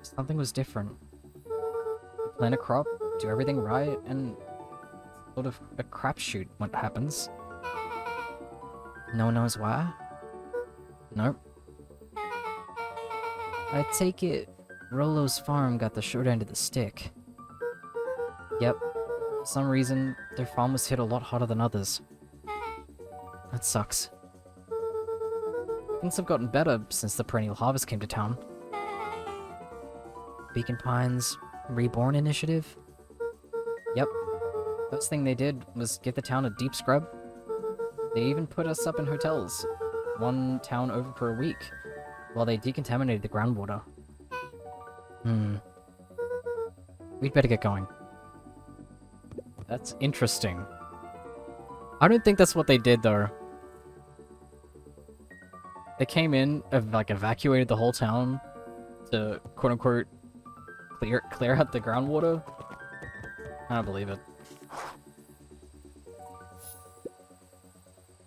something was different. You plant a crop, do everything right, and sort of a crapshoot what happens. No one knows why? Nope. I take it Rolo's farm got the short end of the stick. Yep. For some reason, their farm was hit a lot harder than others. That sucks. Things have gotten better since the perennial harvest came to town. Beacon Pines Reborn Initiative? Yep. First thing they did was give the town a deep scrub. They even put us up in hotels, one town over for a week, while they decontaminated the groundwater. Hmm. We'd better get going. That's interesting. I don't think that's what they did, though. They came in, like, evacuated the whole town to, quote-unquote, clear out the groundwater. I don't believe it.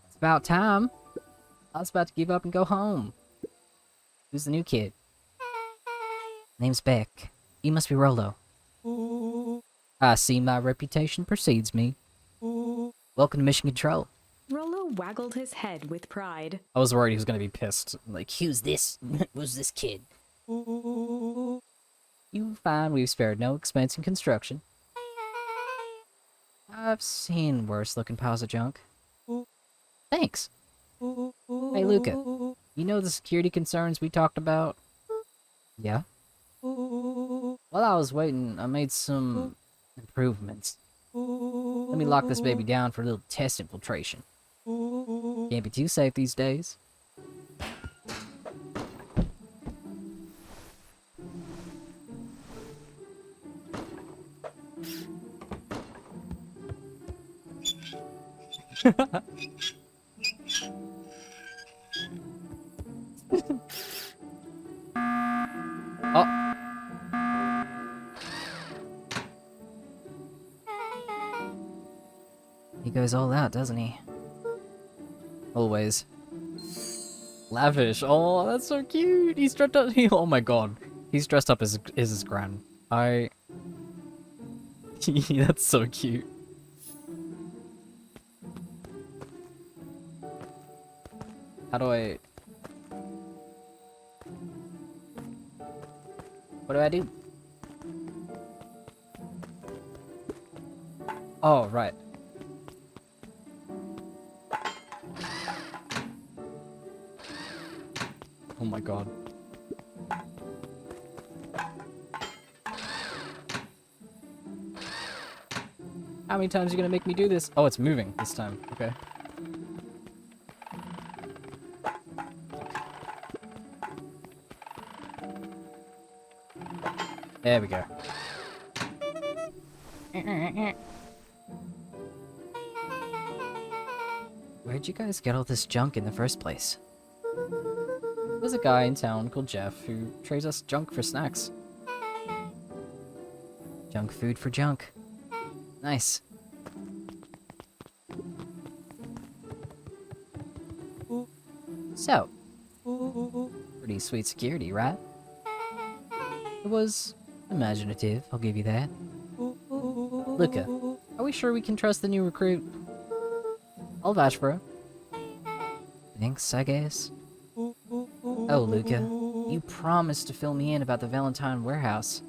It's about time. I was about to give up and go home. Who's the new kid? Name's Beck. You must be Rolo. I see my reputation precedes me. Welcome to Mission Control. Rollo waggled his head with pride. I was worried he was gonna be pissed. Like, Who's this? Who's this kid? You'll find we've spared no expense in construction. I've seen worse looking piles of junk. Thanks. Hey, Luca. You know the security concerns we talked about? Yeah. While I was waiting, I made some improvements. Let me lock this baby down for a little test infiltration. Can't be too safe these days. oh, He goes all out, doesn't he? always. Lavish. Oh, that's so cute. He's dressed up. Oh my god. He's dressed up as his gran. That's so cute. How do I... What do I do? Oh, right. Oh my god. How many times are you gonna make me do this? Oh, it's moving this time. Okay. There we go. Where'd you guys get all this junk in the first place? There's a guy in town called Jeff who trades us junk for snacks. Junk food for junk. Nice. So, pretty sweet security, right? It was imaginative, I'll give you that. Luca, are we sure we can trust the new recruit? I'll vouch for her. Thanks, I guess. Oh, Luca, you promised to fill me in about the Valentine warehouse.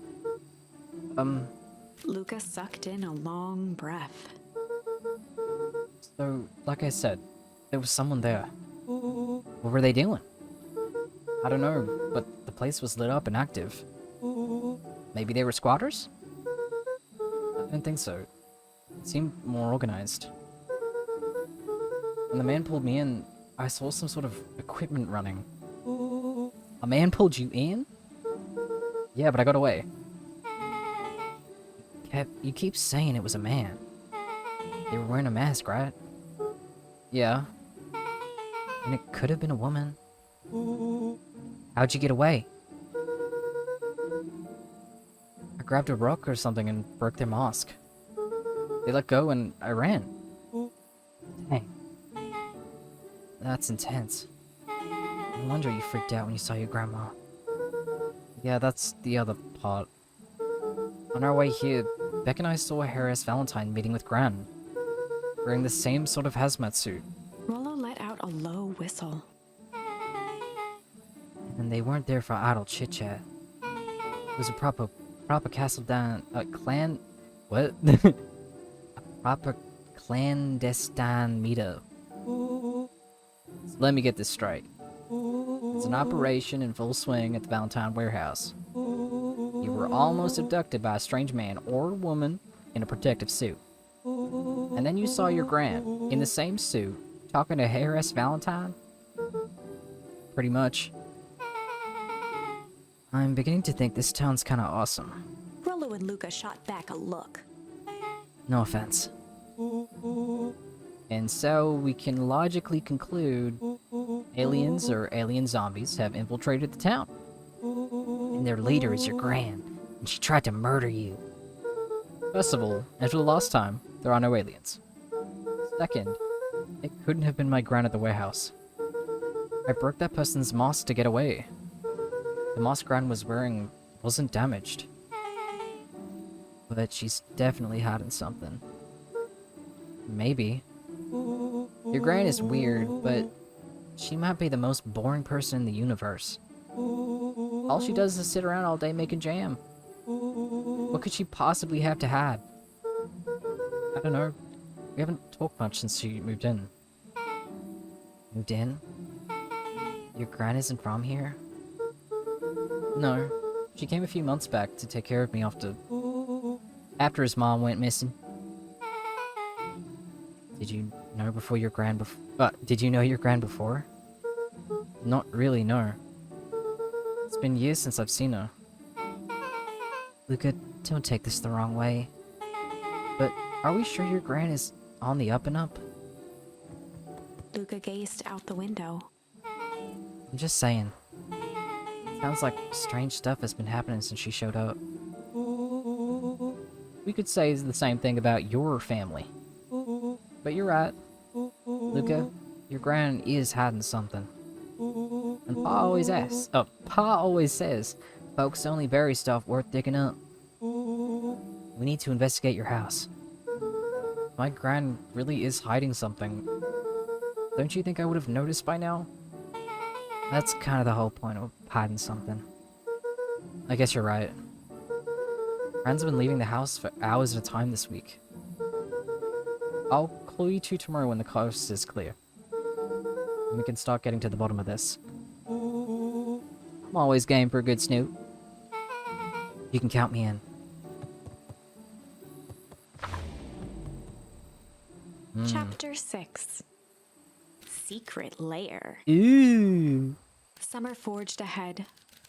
Luca sucked in a long breath. So, like I said, there was someone there. What were they doing? I don't know, but the place was lit up and active. Maybe they were squatters? I don't think so. It seemed more organized. When the man pulled me in, I saw some sort of equipment running. A man pulled you in? Yeah, but I got away. You keep saying it was a man. They were wearing a mask, right? Yeah. And it could have been a woman. How'd you get away? I grabbed a rock or something and broke their mask. They let go and I ran. Dang. That's intense. No wonder you freaked out when you saw your grandma. Yeah, that's the other part. On our way here, Beck and I saw Harris Valentine meeting with Gran, wearing the same sort of hazmat suit. Rollo let out a low whistle. And they weren't there for idle chit-chat. It was a proper castle down, clan... What? a proper clandestine meetup. So let me get this straight. It's an operation in full swing at the Valentine warehouse. You were almost abducted by a strange man or woman in a protective suit. And then you saw your gran, in the same suit, talking to Harris Valentine? Pretty much. I'm beginning to think this town's kinda awesome. Rollo and Luca shot back a look. No offense. And so we can logically conclude aliens or alien zombies have infiltrated the town. And their leader is your gran, and she tried to murder you. First of all, and for the last time, there are no aliens. Second, it couldn't have been my gran at the warehouse. I broke that person's mask to get away. The mask gran was wearing wasn't damaged. But she's definitely hiding something. Maybe. Your gran is weird, but she might be the most boring person in the universe. All she does is sit around all day making jam. What could she possibly have to hide? I don't know. We haven't talked much since she moved in. Moved in? Your gran isn't from here? No. She came a few months back to take care of me after his mom went missing. Did you know before your gran did you know your gran before? Not really, no. It's been years since I've seen her. Luca, don't take this the wrong way. But are we sure your gran is on the up and up? Luca gazed out the window. I'm just saying. Sounds like strange stuff has been happening since she showed up. We could say the same thing about your family. But you're right. Luca, your gran is hiding something. And Pa always says, folks only bury stuff worth digging up. We need to investigate your house. My gran really is hiding something. Don't you think I would have noticed by now? That's kind of the whole point of hiding something. I guess you're right. Gran's been leaving the house for hours at a time this week. I'll call you two tomorrow when the coast is clear. And we can start getting to the bottom of this. I'm always game for a good snoot. You can count me in. Chapter 6. Secret Lair. Ooh. Summer forged ahead,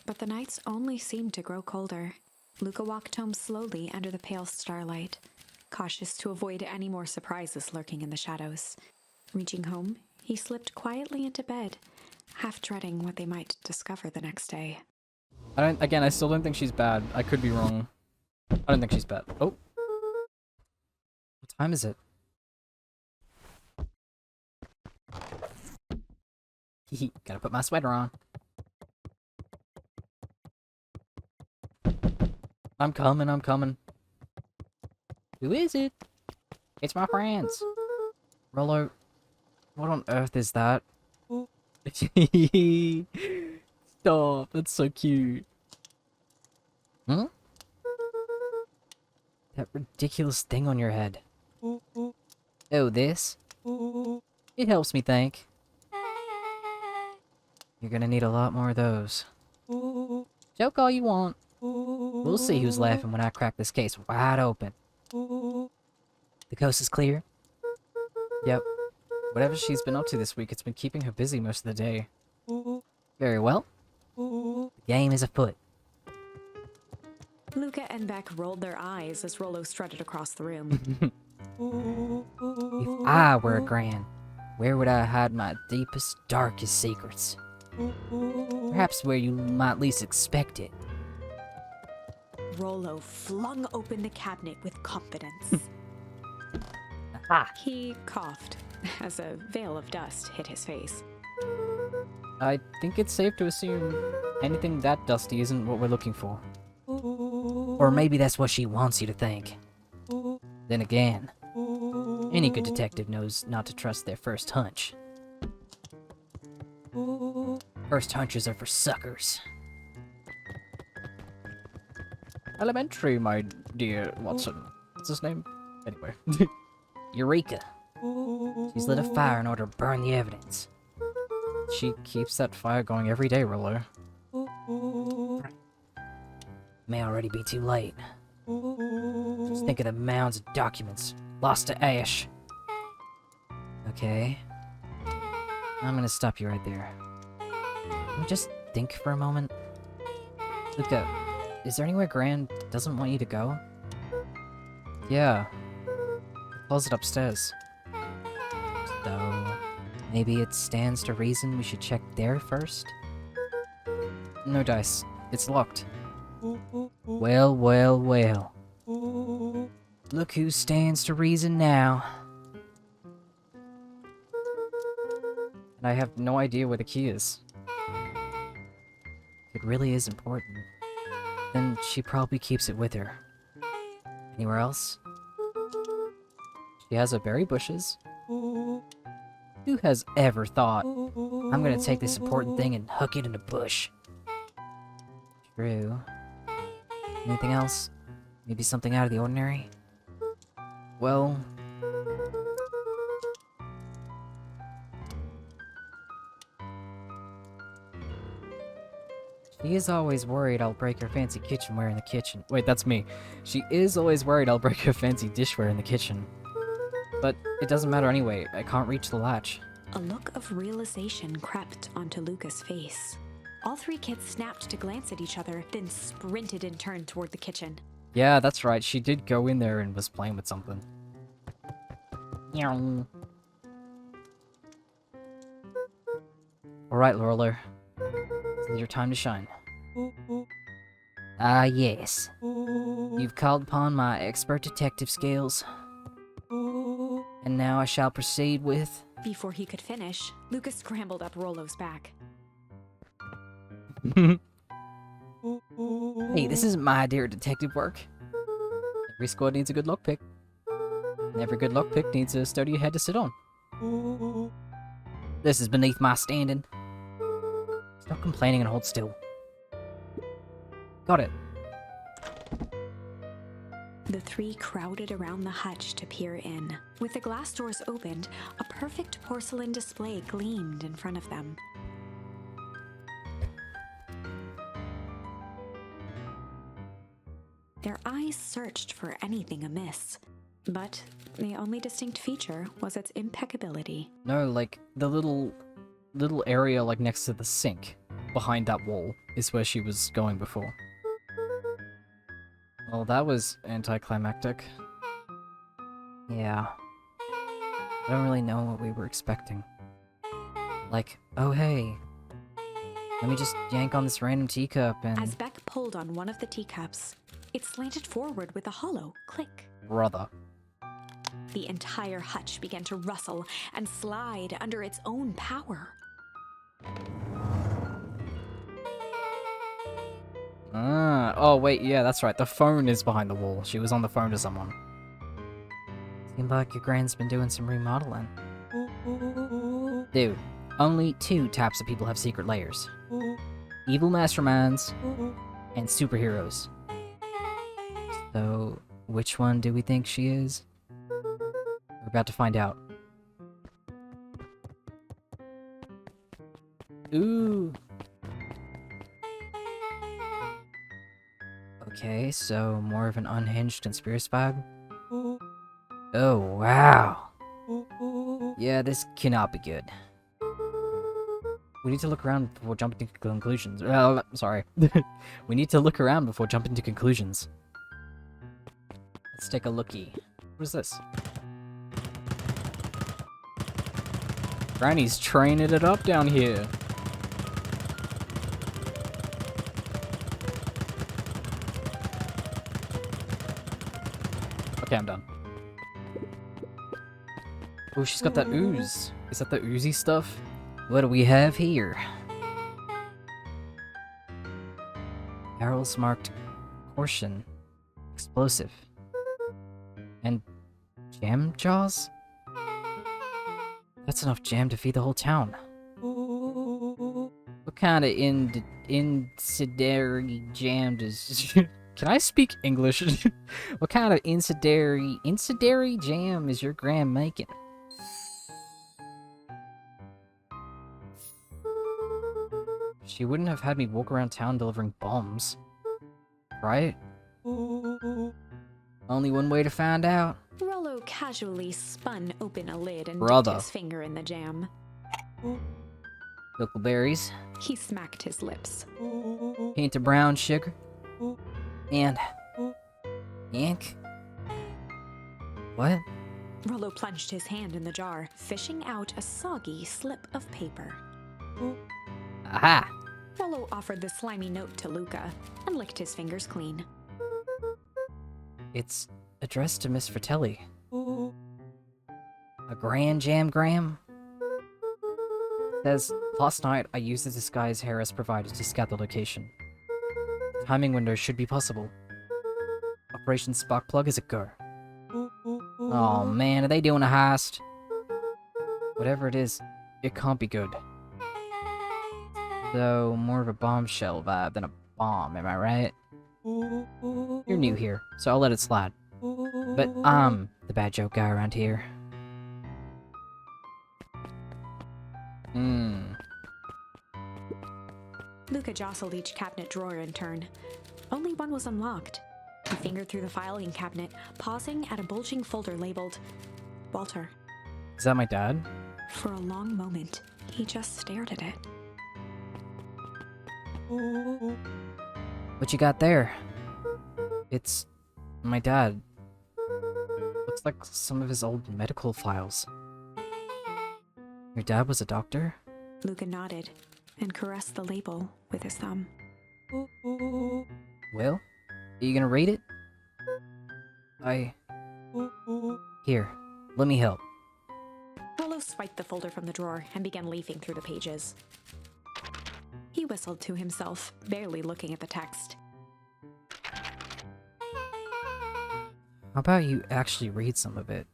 but the nights only seemed to grow colder. Luca walked home slowly under the pale starlight, cautious to avoid any more surprises lurking in the shadows. Reaching home, he slipped quietly into bed, half dreading what they might discover the next day. I still don't think she's bad. I could be wrong. I don't think she's bad. Oh. What time is it? Hehe, gotta put my sweater on. I'm coming. Who is it? It's my friends. Rollo, what on earth is that? Stop, that's so cute. Hmm? That ridiculous thing on your head. Oh, this? It helps me think. You're gonna need a lot more of those. Joke all you want. We'll see who's laughing when I crack this case wide open. The coast is clear? Yep. Whatever she's been up to this week, it's been keeping her busy most of the day. Very well. The game is afoot. Luca and Beck rolled their eyes as Rollo strutted across the room. If I were a gran, where would I hide my deepest, darkest secrets? Perhaps where you might least expect it. Rollo flung open the cabinet with confidence. Aha! He coughed as a veil of dust hit his face. I think it's safe to assume anything that dusty isn't what we're looking for. Or maybe that's what she wants you to think. Then again, any good detective knows not to trust their first hunch. First hunches are for suckers. Elementary, my dear Watson. What's his name? Anyway. Eureka! She's lit a fire in order to burn the evidence. She keeps that fire going every day, Rollo. May already be too late. Just think of the mounds of documents lost to ash. Okay. I'm gonna stop you right there. Can we just think for a moment? Luca, is there anywhere Gran doesn't want you to go? Yeah. closet upstairs. So, maybe it stands to reason we should check there first? No dice. It's locked. Well, well, well. Look who stands to reason now. And I have no idea where the key is. If it really is important, then she probably keeps it with her. Anywhere else? She has her berry bushes. Who has ever thought, I'm gonna take this important thing and hook it in a bush? True. Anything else? Maybe something out of the ordinary? Well... She is always worried I'll break her fancy kitchenware in the kitchen. Wait, that's me. She is always worried I'll break her fancy dishware in the kitchen. But it doesn't matter anyway, I can't reach the latch. A look of realization crept onto Luca's face. All three kids snapped to glance at each other, then sprinted and turned toward the kitchen. Yeah, that's right, she did go in there and was playing with something. Meow. Alright, Lorlo. This is your time to shine. Ah, yes. You've called upon my expert detective skills. And now I shall proceed with... Before he could finish, Luca scrambled up Rollo's back. Hey, this isn't my idea of detective work. Every squad needs a good lockpick. And every good lockpick needs a sturdy head to sit on. This is beneath my standing. Stop complaining and hold still. Got it. The three crowded around the hutch to peer in. With the glass doors opened, a perfect porcelain display gleamed in front of them. Their eyes searched for anything amiss, but the only distinct feature was its impeccability. No, like, the little area, like, next to the sink, behind that wall, is where she was going before. Well, that was anticlimactic. Yeah. I don't really know what we were expecting. Like, oh hey, let me just yank on this random teacup and... As Beck pulled on one of the teacups, it slanted forward with a hollow click. Brother. The entire hutch began to rustle and slide under its own power. Ah, oh wait, yeah, that's right. The phone is behind the wall. She was on the phone to someone. Seems like your grand's been doing some remodeling. Dude, only two types of people have secret layers. Evil masterminds and superheroes. So, which one do we think she is? We're about to find out. Ooh. Okay, so more of an unhinged conspiracy vibe? Oh, wow. Yeah, this cannot be good. We need to look around before jumping to conclusions. Sorry. We need to look around before jumping to conclusions. Let's take a lookie. What is this? Granny's training it up down here. Okay, I'm done. Oh, she's got that ooze. Is that the oozy stuff? What do we have here? Barrels marked caution. Explosive. And jam jaws? That's enough jam to feed the whole town. What kind of incendiary jam does... Can I speak English? What kind of incendiary jam is your gran making? She wouldn't have had me walk around town delivering bombs. Right? Only one way to find out. Rollo casually spun open a lid and Brother. dipped his finger in the jam. Huckleberries. He smacked his lips. Hint of brown sugar. And... Yank? What? Rollo plunged his hand in the jar, fishing out a soggy slip of paper. Aha! Rollo offered the slimy note to Luca and licked his fingers clean. It's addressed to Miss Fratelli. A grand jam gram? Says, last night I used the disguise Harris provided to scout the location. Timing window should be possible. Operation Sparkplug is a go. Oh man, are they doing a heist? Whatever it is, it can't be good. So, more of a bombshell vibe than a bomb, am I right? You're new here, so I'll let it slide. But I'm the bad joke guy around here. Luca jostled each cabinet drawer in turn. Only one was unlocked. He fingered through the filing cabinet, pausing at a bulging folder labeled Walter. Is that my dad? For a long moment, he just stared at it. What you got there? It's my dad. Looks like some of his old medical files. Your dad was a doctor? Luca nodded and caressed the label with his thumb. Well, are you gonna read it? Here, let me help. Rollo swiped the folder from the drawer and began leafing through the pages. He whistled to himself, barely looking at the text. How about you actually read some of it?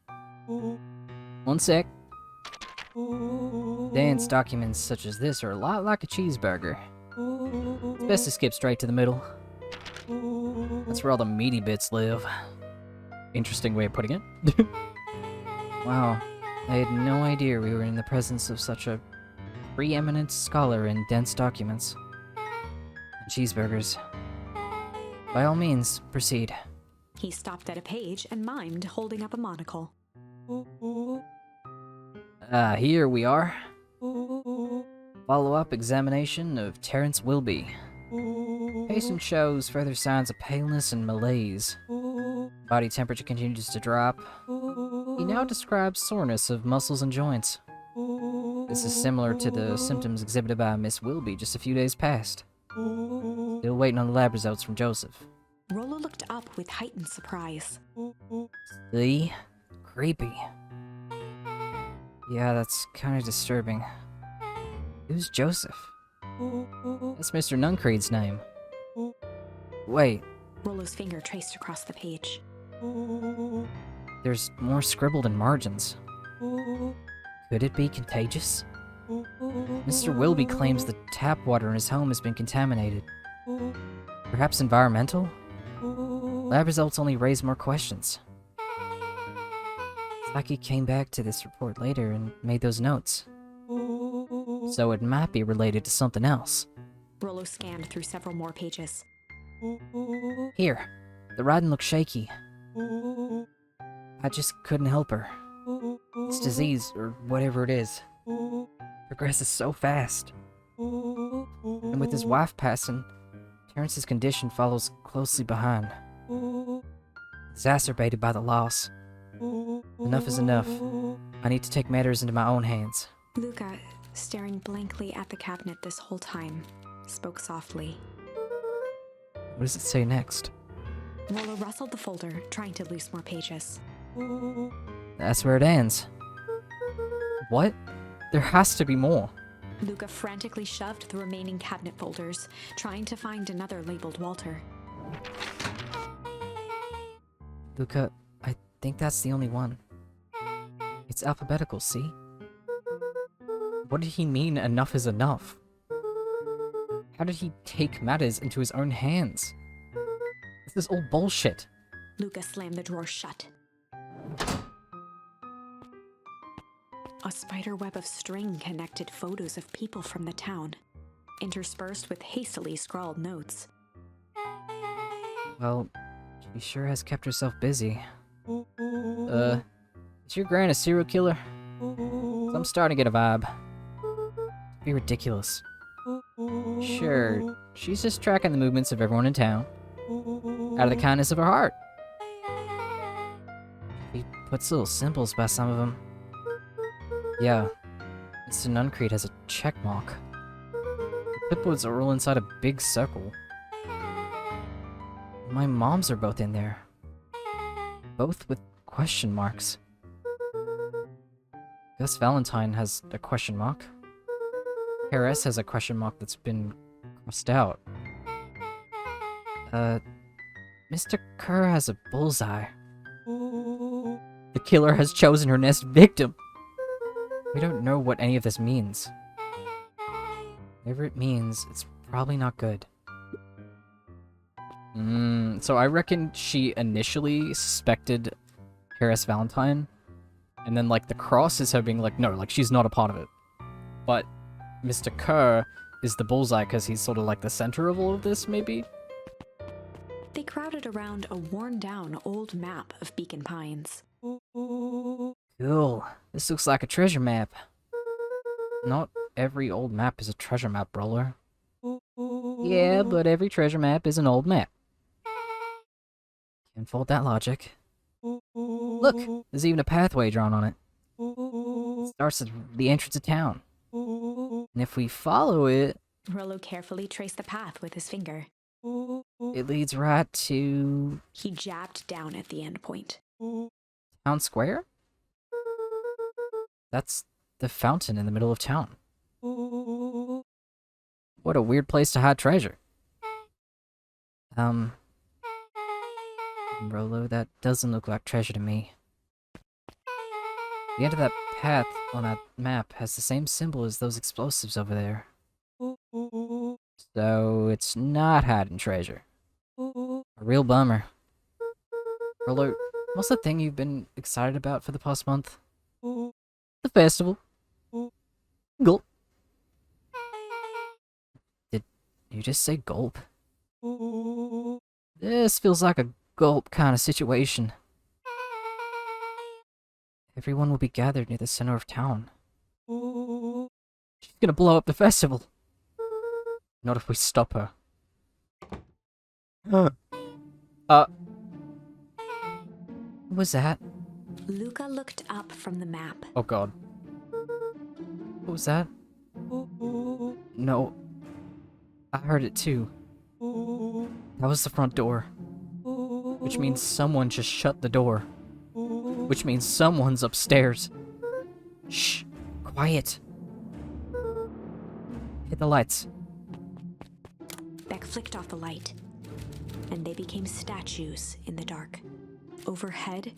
One sec. Dance documents such as this are a lot like a cheeseburger. It's best to skip straight to the middle. That's where all the meaty bits live. Interesting way of putting it. Wow, I had no idea we were in the presence of such a preeminent scholar in dense documents. And cheeseburgers. By all means, proceed. He stopped at a page and mimed, holding up a monocle. Here we are. Follow-up examination of Terrence Wilby. Patient shows further signs of paleness and malaise. Body temperature continues to drop. He now describes soreness of muscles and joints. This is similar to the symptoms exhibited by Miss Wilby just a few days past. Still waiting on the lab results from Joseph. Rollo looked up with heightened surprise. See? Creepy. Yeah, that's kind of disturbing. Who's Joseph? That's Mr. Nuncreed's name. Wait, Rollo's finger traced across the page. there's more scribbled in margins. Could it be contagious? Mr. Wilby claims the tap water in his home has been contaminated. Perhaps environmental? Lab results only raise more questions. It's like he came back to this report later and made those notes. So it might be related to something else. Rollo scanned through several more pages. Here, the writing looks shaky. I just couldn't help her. This disease, or whatever it is, progresses so fast. And with his wife passing, Terrence's condition follows closely behind. Exacerbated by the loss. Enough is enough. I need to take matters into my own hands. Luca, staring blankly at the cabinet this whole time, spoke softly. What does it say next? Rollo rustled the folder, trying to loose more pages. That's where it ends. What? There has to be more. Luca frantically shoved the remaining cabinet folders, trying to find another labeled Walter. Luca, I think that's the only one. It's alphabetical, see? What did he mean enough is enough? How did he take matters into his own hands? This is all bullshit. Luca slammed the drawer shut. A spider web of string connected photos of people from the town, interspersed with hastily scrawled notes. Well, she sure has kept herself busy. Is your gran a serial killer? 'Cause I'm starting to get a vibe. It'd be ridiculous. Sure, she's just tracking the movements of everyone in town. Out of the kindness of her heart. Be puts little symbols by some of them. Yeah, Mr. Nuncreed has a check mark. The clipboards are all inside a big circle. My moms are both in there. Both with question marks. Gus Valentine has a question mark. KRS has a question mark that's been crossed out. Mr. Kerr has a bullseye. The killer has chosen her next victim. We don't know what any of this means. Whatever it means, it's probably not good. So I reckon she initially suspected KRS Valentine, and then, like, the cross is her being like, no, like, she's not a part of it. But Mr. Kerr is the bullseye because he's sort of like the center of all of this, maybe? They crowded around a worn-down old map of Beacon Pines. Cool. This looks like a treasure map. Not every old map is a treasure map, Roller. Yeah, but every treasure map is an old map. Can't fault that logic. Look, there's even a pathway drawn on it. It starts at the entrance of town. And if we follow it, Rollo carefully traced the path with his finger. it leads right to He jabbed down at the end point. Town Square? That's the fountain in the middle of town. What a weird place to hide treasure. Rolo, that doesn't look like treasure to me. The end of that path on that map has the same symbol as those explosives over there. So it's not hiding treasure. A real bummer. Rolo, what's the thing you've been excited about for the past month? The festival. Gulp. Did you just say gulp? This feels like a gulp kind of situation. Everyone will be gathered near the center of town. She's gonna blow up the festival. Not if we stop her. What was that? Luca looked up from the map. Oh god. What was that? No. I heard it too. That was the front door. Which means someone just shut the door. Which means someone's upstairs. Shh. Quiet. Hit the lights. Beck flicked off the light, and they became statues in the dark. Overhead,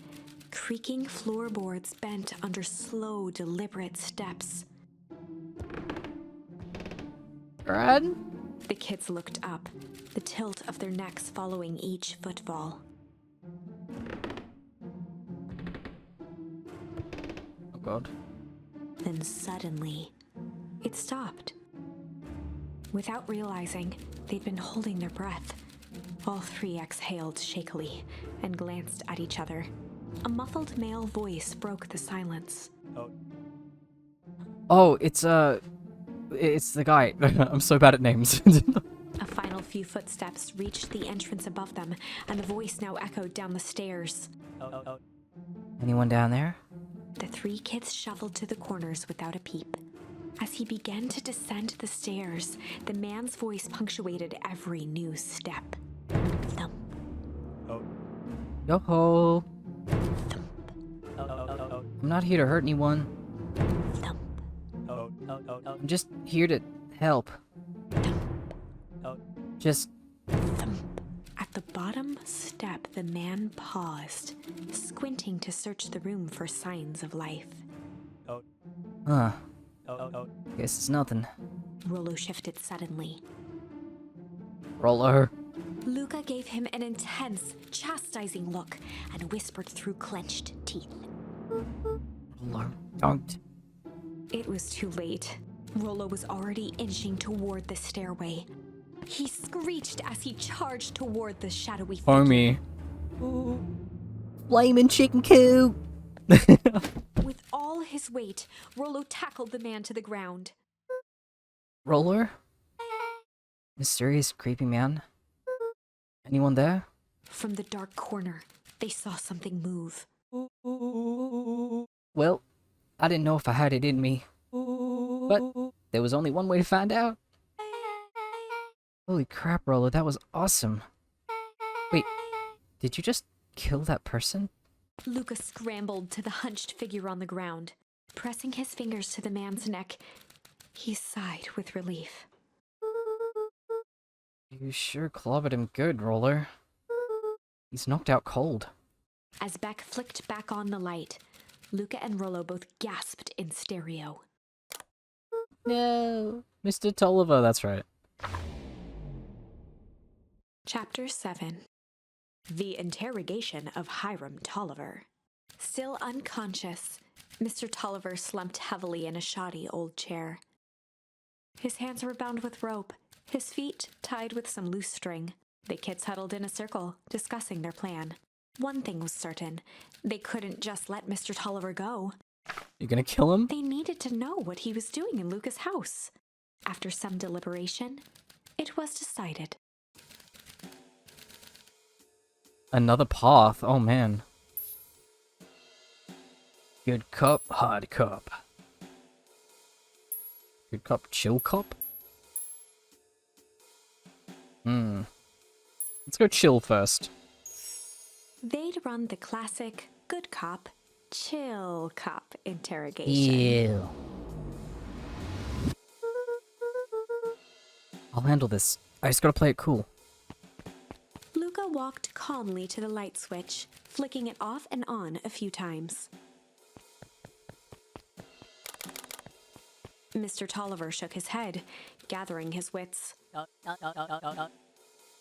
creaking floorboards bent under slow, deliberate steps. Brad? The kids looked up, the tilt of their necks following each footfall. Oh god. Then suddenly, it stopped. Without realizing, they'd been holding their breath. All three exhaled shakily and glanced at each other. A muffled male voice broke the silence. Oh, it's the guy. I'm so bad at names. A final few footsteps reached the entrance above them, and the voice now echoed down the stairs. Anyone down there? The three kids shuffled to the corners without a peep. As he began to descend the stairs, the man's voice punctuated every new step. Thump, Yo-ho. thump, I'm not here to hurt anyone. thump, I'm just here to help. Just... thump. At the bottom step, the man paused, squinting to search the room for signs of life. Huh. Guess it's nothing. Rollo shifted suddenly. Roller. Luca gave him an intense, chastising look and whispered through clenched teeth. Roller, don't. It was too late. Rollo was already inching toward the stairway. He screeched as he charged toward the shadowy figure. Homie. Flaming chicken coop! With all his weight, Rollo tackled the man to the ground. Roller? Mysterious, creepy man? Anyone there? From the dark corner, they saw something move. Well, I didn't know if I had it in me. But there was only one way to find out. Holy crap, Roller, that was awesome. Wait, did you just kill that person? Luca scrambled to the hunched figure on the ground. Pressing his fingers to the man's neck, he sighed with relief. You sure clobbered him good, Roller. He's knocked out cold. As Beck flicked back on the light, Luca and Rollo both gasped in stereo. No, Mr. Tolliver, that's right. Chapter 7. The Interrogation of Hiram Tolliver. Still unconscious, Mr. Tolliver slumped heavily in a shoddy old chair. His hands were bound with rope, his feet tied with some loose string. The kids huddled in a circle, discussing their plan. One thing was certain, they couldn't just let Mr. Tolliver go. You gonna kill him? They needed to know what he was doing in Luca's house. After some deliberation, it was decided. Another path, oh man. Good cup, hard cup. Good cup, chill cup? Let's go chill first. They'd run the classic good cop, chill cop interrogation. Ew. I'll handle this. I just gotta play it cool. Luca walked calmly to the light switch, flicking it off and on a few times. Mr. Tolliver shook his head, gathering his wits.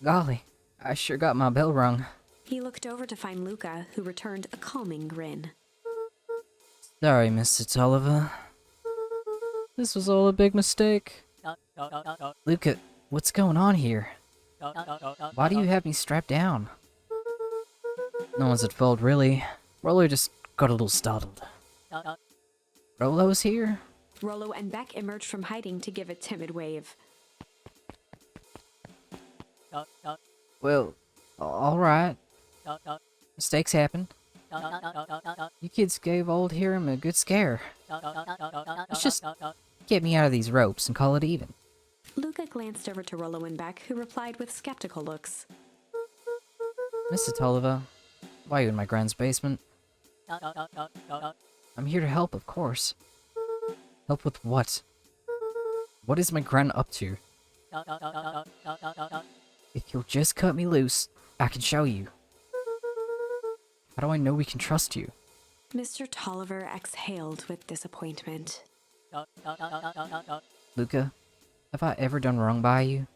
Golly, I sure got my bell rung. He looked over to find Luca, who returned a calming grin. Sorry, Mr. Tolliver. This was all a big mistake. Luca, what's going on here? Why do you have me strapped down? No one's at fault, really. Rollo just got a little startled. Rollo's here? Rollo and Beck emerged from hiding to give a timid wave. Well, alright. Mistakes happen. You kids gave old Hiram a good scare. Let's just get me out of these ropes and call it even. Luca glanced over to Rollo and Beck, who replied with skeptical looks. Mr. Tolliver, why are you in my grand's basement? I'm here to help, of course. Help with what? What is my gran up to? If you'll just cut me loose, I can show you. How do I know we can trust you? Mr. Tolliver exhaled with disappointment. Luca, have I ever done wrong by you?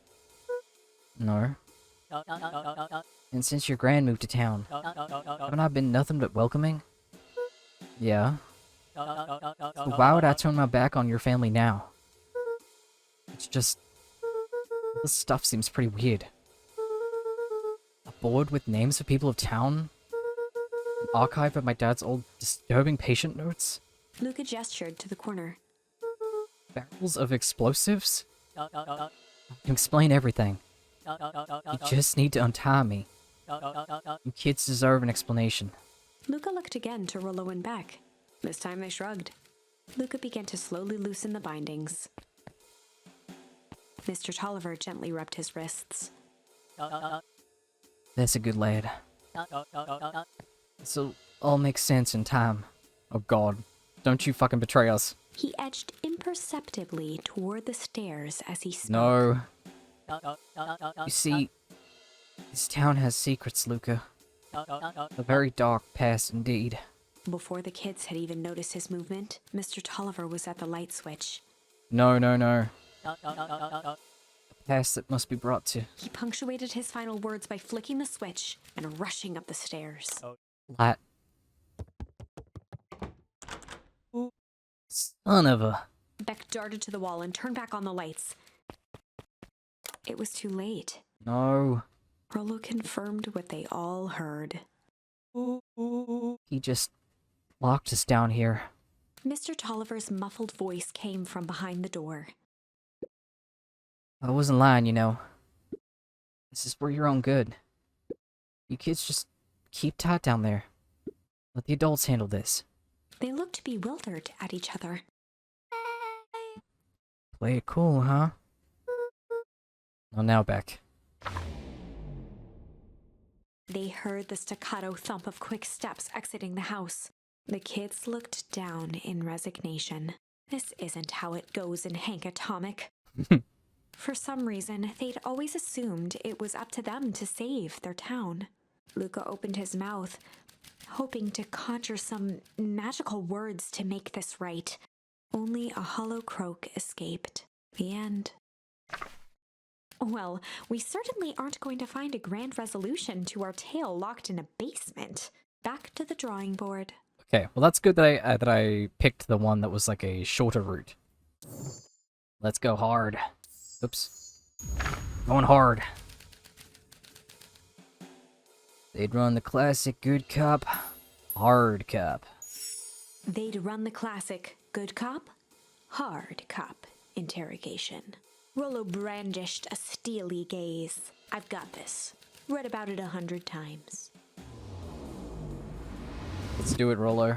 No. And since your gran moved to town, haven't I been nothing but welcoming? Yeah. So why would I turn my back on your family now? It's just... this stuff seems pretty weird. A board with names of people of town? An archive of my dad's old disturbing patient notes? Luca gestured to the corner. Barrels of explosives? I can explain everything. You just need to untie me. You kids deserve an explanation. Luca looked again to Rollo and Beck. This time they shrugged. Luca began to slowly loosen the bindings. Mr. Tolliver gently rubbed his wrists. That's a good lad. This'll all make sense in time. Oh god, don't you fucking betray us. He edged imperceptibly toward the stairs as he spoke. No. You see, this town has secrets, Luca. A very dark past indeed. Before the kids had even noticed his movement, Mr. Tolliver was at the light switch. No, no, no. A past that must be brought to... He punctuated his final words by flicking the switch and rushing up the stairs. light. Son of a... Beck darted to the wall and turned back on the lights. It was too late. No. Rollo confirmed what they all heard. He just locked us down here. Mr. Tolliver's muffled voice came from behind the door. I wasn't lying, you know. This is for your own good. You kids just keep tight down there. Let the adults handle this. They looked bewildered at each other. Play it cool, huh? Well, now, Beck. They heard the staccato thump of quick steps exiting the house. The kids looked down in resignation. This isn't how it goes in Hank Atomic. For some reason, they'd always assumed it was up to them to save their town. Luca opened his mouth, hoping to conjure some magical words to make this right. Only a hollow croak escaped. The end. Well, we certainly aren't going to find a grand resolution to our tale locked in a basement. Back to the drawing board. Okay, well that's good that I picked the one that was like a shorter route. Let's go hard. Oops. Going hard. They'd run the classic good cop, hard cop. They'd run the classic good cop, hard cop interrogation. Rollo brandished a steely gaze. I've got this. Read about it 100 times. Let's do it, Rollo.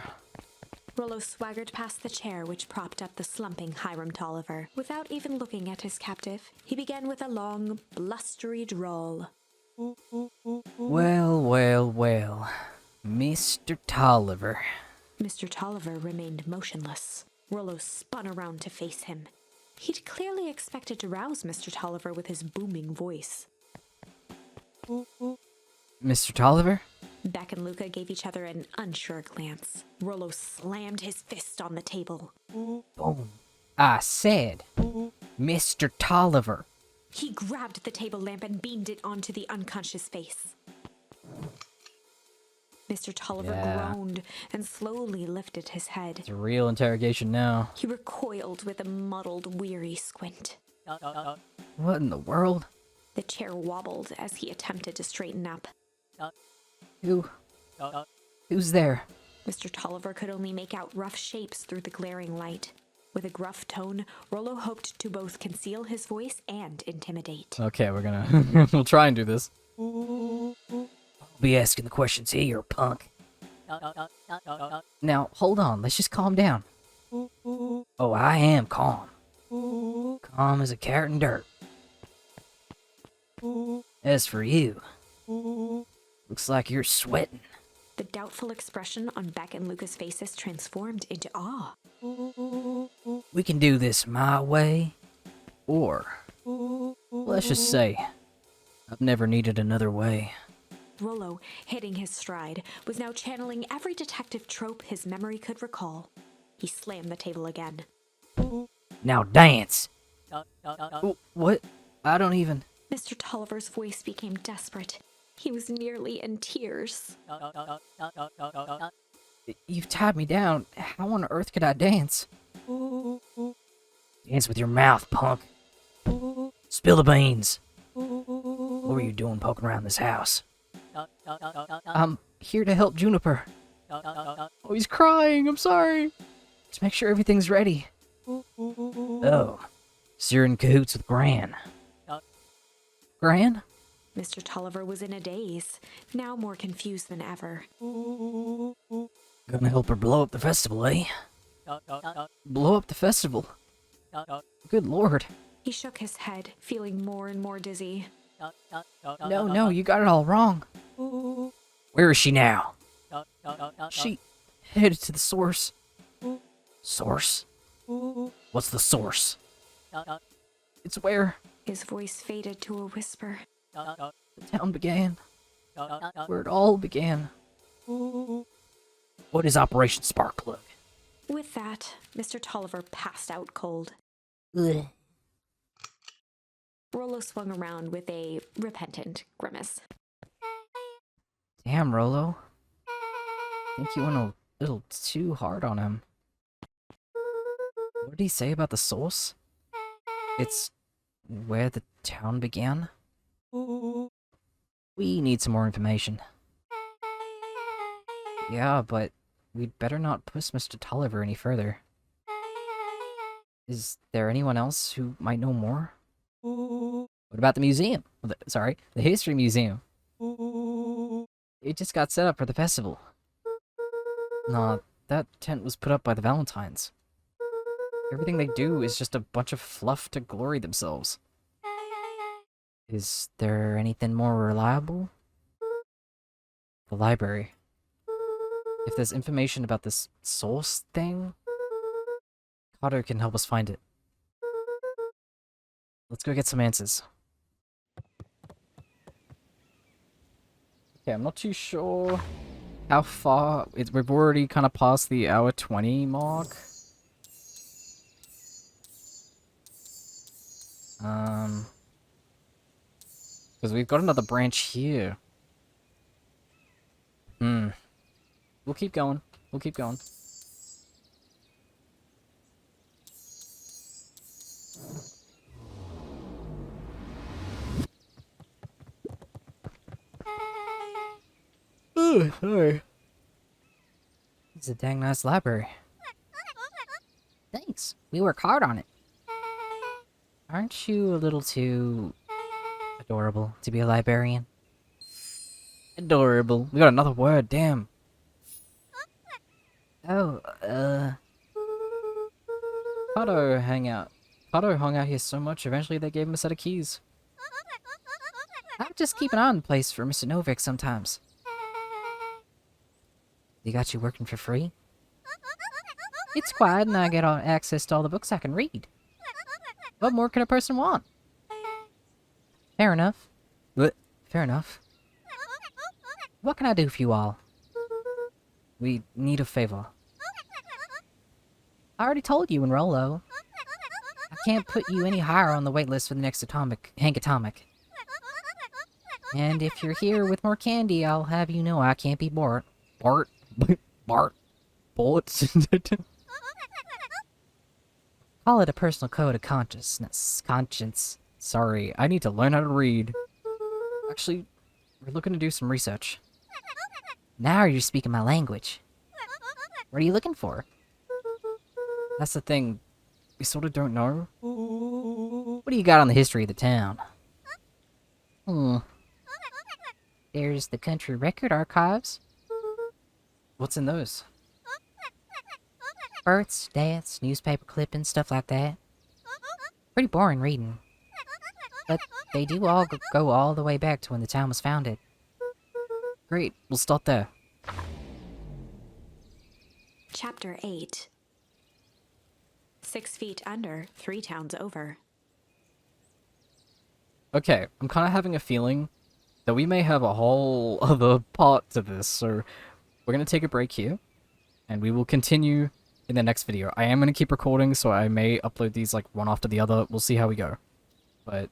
Rollo swaggered past the chair which propped up the slumping Hiram Tolliver. Without even looking at his captive, he began with a long, blustery drawl. Well, well, well. Mr. Tolliver. Mr. Tolliver remained motionless. Rollo spun around to face him. He'd clearly expected to rouse Mr. Tolliver with his booming voice. Mr. Tolliver? Beck and Luca gave each other an unsure glance. Rollo slammed his fist on the table. Boom. I said, Mr. Tolliver. He grabbed the table lamp and beamed it onto the unconscious face. Mr. Tolliver groaned and slowly lifted his head. It's a real interrogation now. He recoiled with a muddled, weary squint. What in the world? The chair wobbled as he attempted to straighten up. Who's there? Mr. Tolliver could only make out rough shapes through the glaring light. With a gruff tone, Rollo hoped to both conceal his voice and intimidate. Okay, we're gonna... we'll try and do this. I'll be asking the questions here, punk. Now, hold on. Let's just calm down. Oh, I am calm. Calm as a carrot in dirt. As for you, looks like you're sweating. The doubtful expression on Beck and Luca's faces transformed into awe. We can do this my way. Or, let's just say, I've never needed another way. Rollo, hitting his stride, was now channeling every detective trope his memory could recall. He slammed the table again. Now dance. What? I don't even... Mr. Tolliver's voice became desperate. He was nearly in tears. You've tied me down. How on earth could I dance? Dance with your mouth, punk. Spill the beans. What were you doing poking around this house? I'm here to help Juniper. Oh, he's crying. I'm sorry. Just make sure everything's ready. Oh, so you're in cahoots with Gran. Gran? Mr. Tolliver was in a daze, now more confused than ever. Gonna help her blow up the festival, eh? Blow up the festival? Good lord. He shook his head, feeling more and more dizzy. No, you got it all wrong. Where is she now? She headed to the source. Source? What's the source? It's where His voice faded to a whisper. the town began. Where it all began. What is Operation Sparkplug? With that, Mr. Tolliver passed out cold. Ugh. Rollo swung around with a repentant grimace. Damn, Rollo. Think you went a little too hard on him. What did he say about the source? It's where the town began? We need some more information. Yeah, but we'd better not push Mr. Tolliver any further. Is there anyone else who might know more? What about the museum? The history museum. It just got set up for the festival. Nah, that tent was put up by the Valentines. Everything they do is just a bunch of fluff to glory themselves. Is there anything more reliable? The library. If there's information about this source thing, Carter can help us find it. Let's go get some answers. Okay, I'm not too sure how far... we've already kind of passed the hour 20 mark. Because we've got another branch here. We'll keep going. We'll keep going. Oh, sorry. It's a dang nice library. Thanks. We work hard on it. Aren't you a little too adorable to be a librarian? Adorable. We got another word, damn. Oh, Kato hung out here so much, eventually they gave him a set of keys. I just keep an eye on the place for Mr. Novik sometimes. They got you working for free? It's quiet and I get all access to all the books I can read. What more could a person want? Fair enough. What? Fair enough. What can I do for you all? We need a favor. I already told you in Rolo. I can't put you any higher on the waitlist for the next Hank Atomic. And if you're here with more candy, I'll have you know I can't be Bart. Bart? Bart? Bullets? Call it a personal code of conscience. Sorry, I need to learn how to read. Actually, we're looking to do some research. Now you're speaking my language. What are you looking for? That's the thing. We sort of don't know. What do you got on the history of the town? There's the country record archives. What's in those? Births, deaths, newspaper clippings, stuff like that. Pretty boring reading. But they do all go all the way back to when the town was founded. Great, we'll start there. Chapter 8. 6 feet under, 3 towns over. Okay, I'm kind of having a feeling that we may have a whole other part to this, so we're going to take a break here, and we will continue in the next video. I am going to keep recording, so I may upload these like one after the other. We'll see how we go. But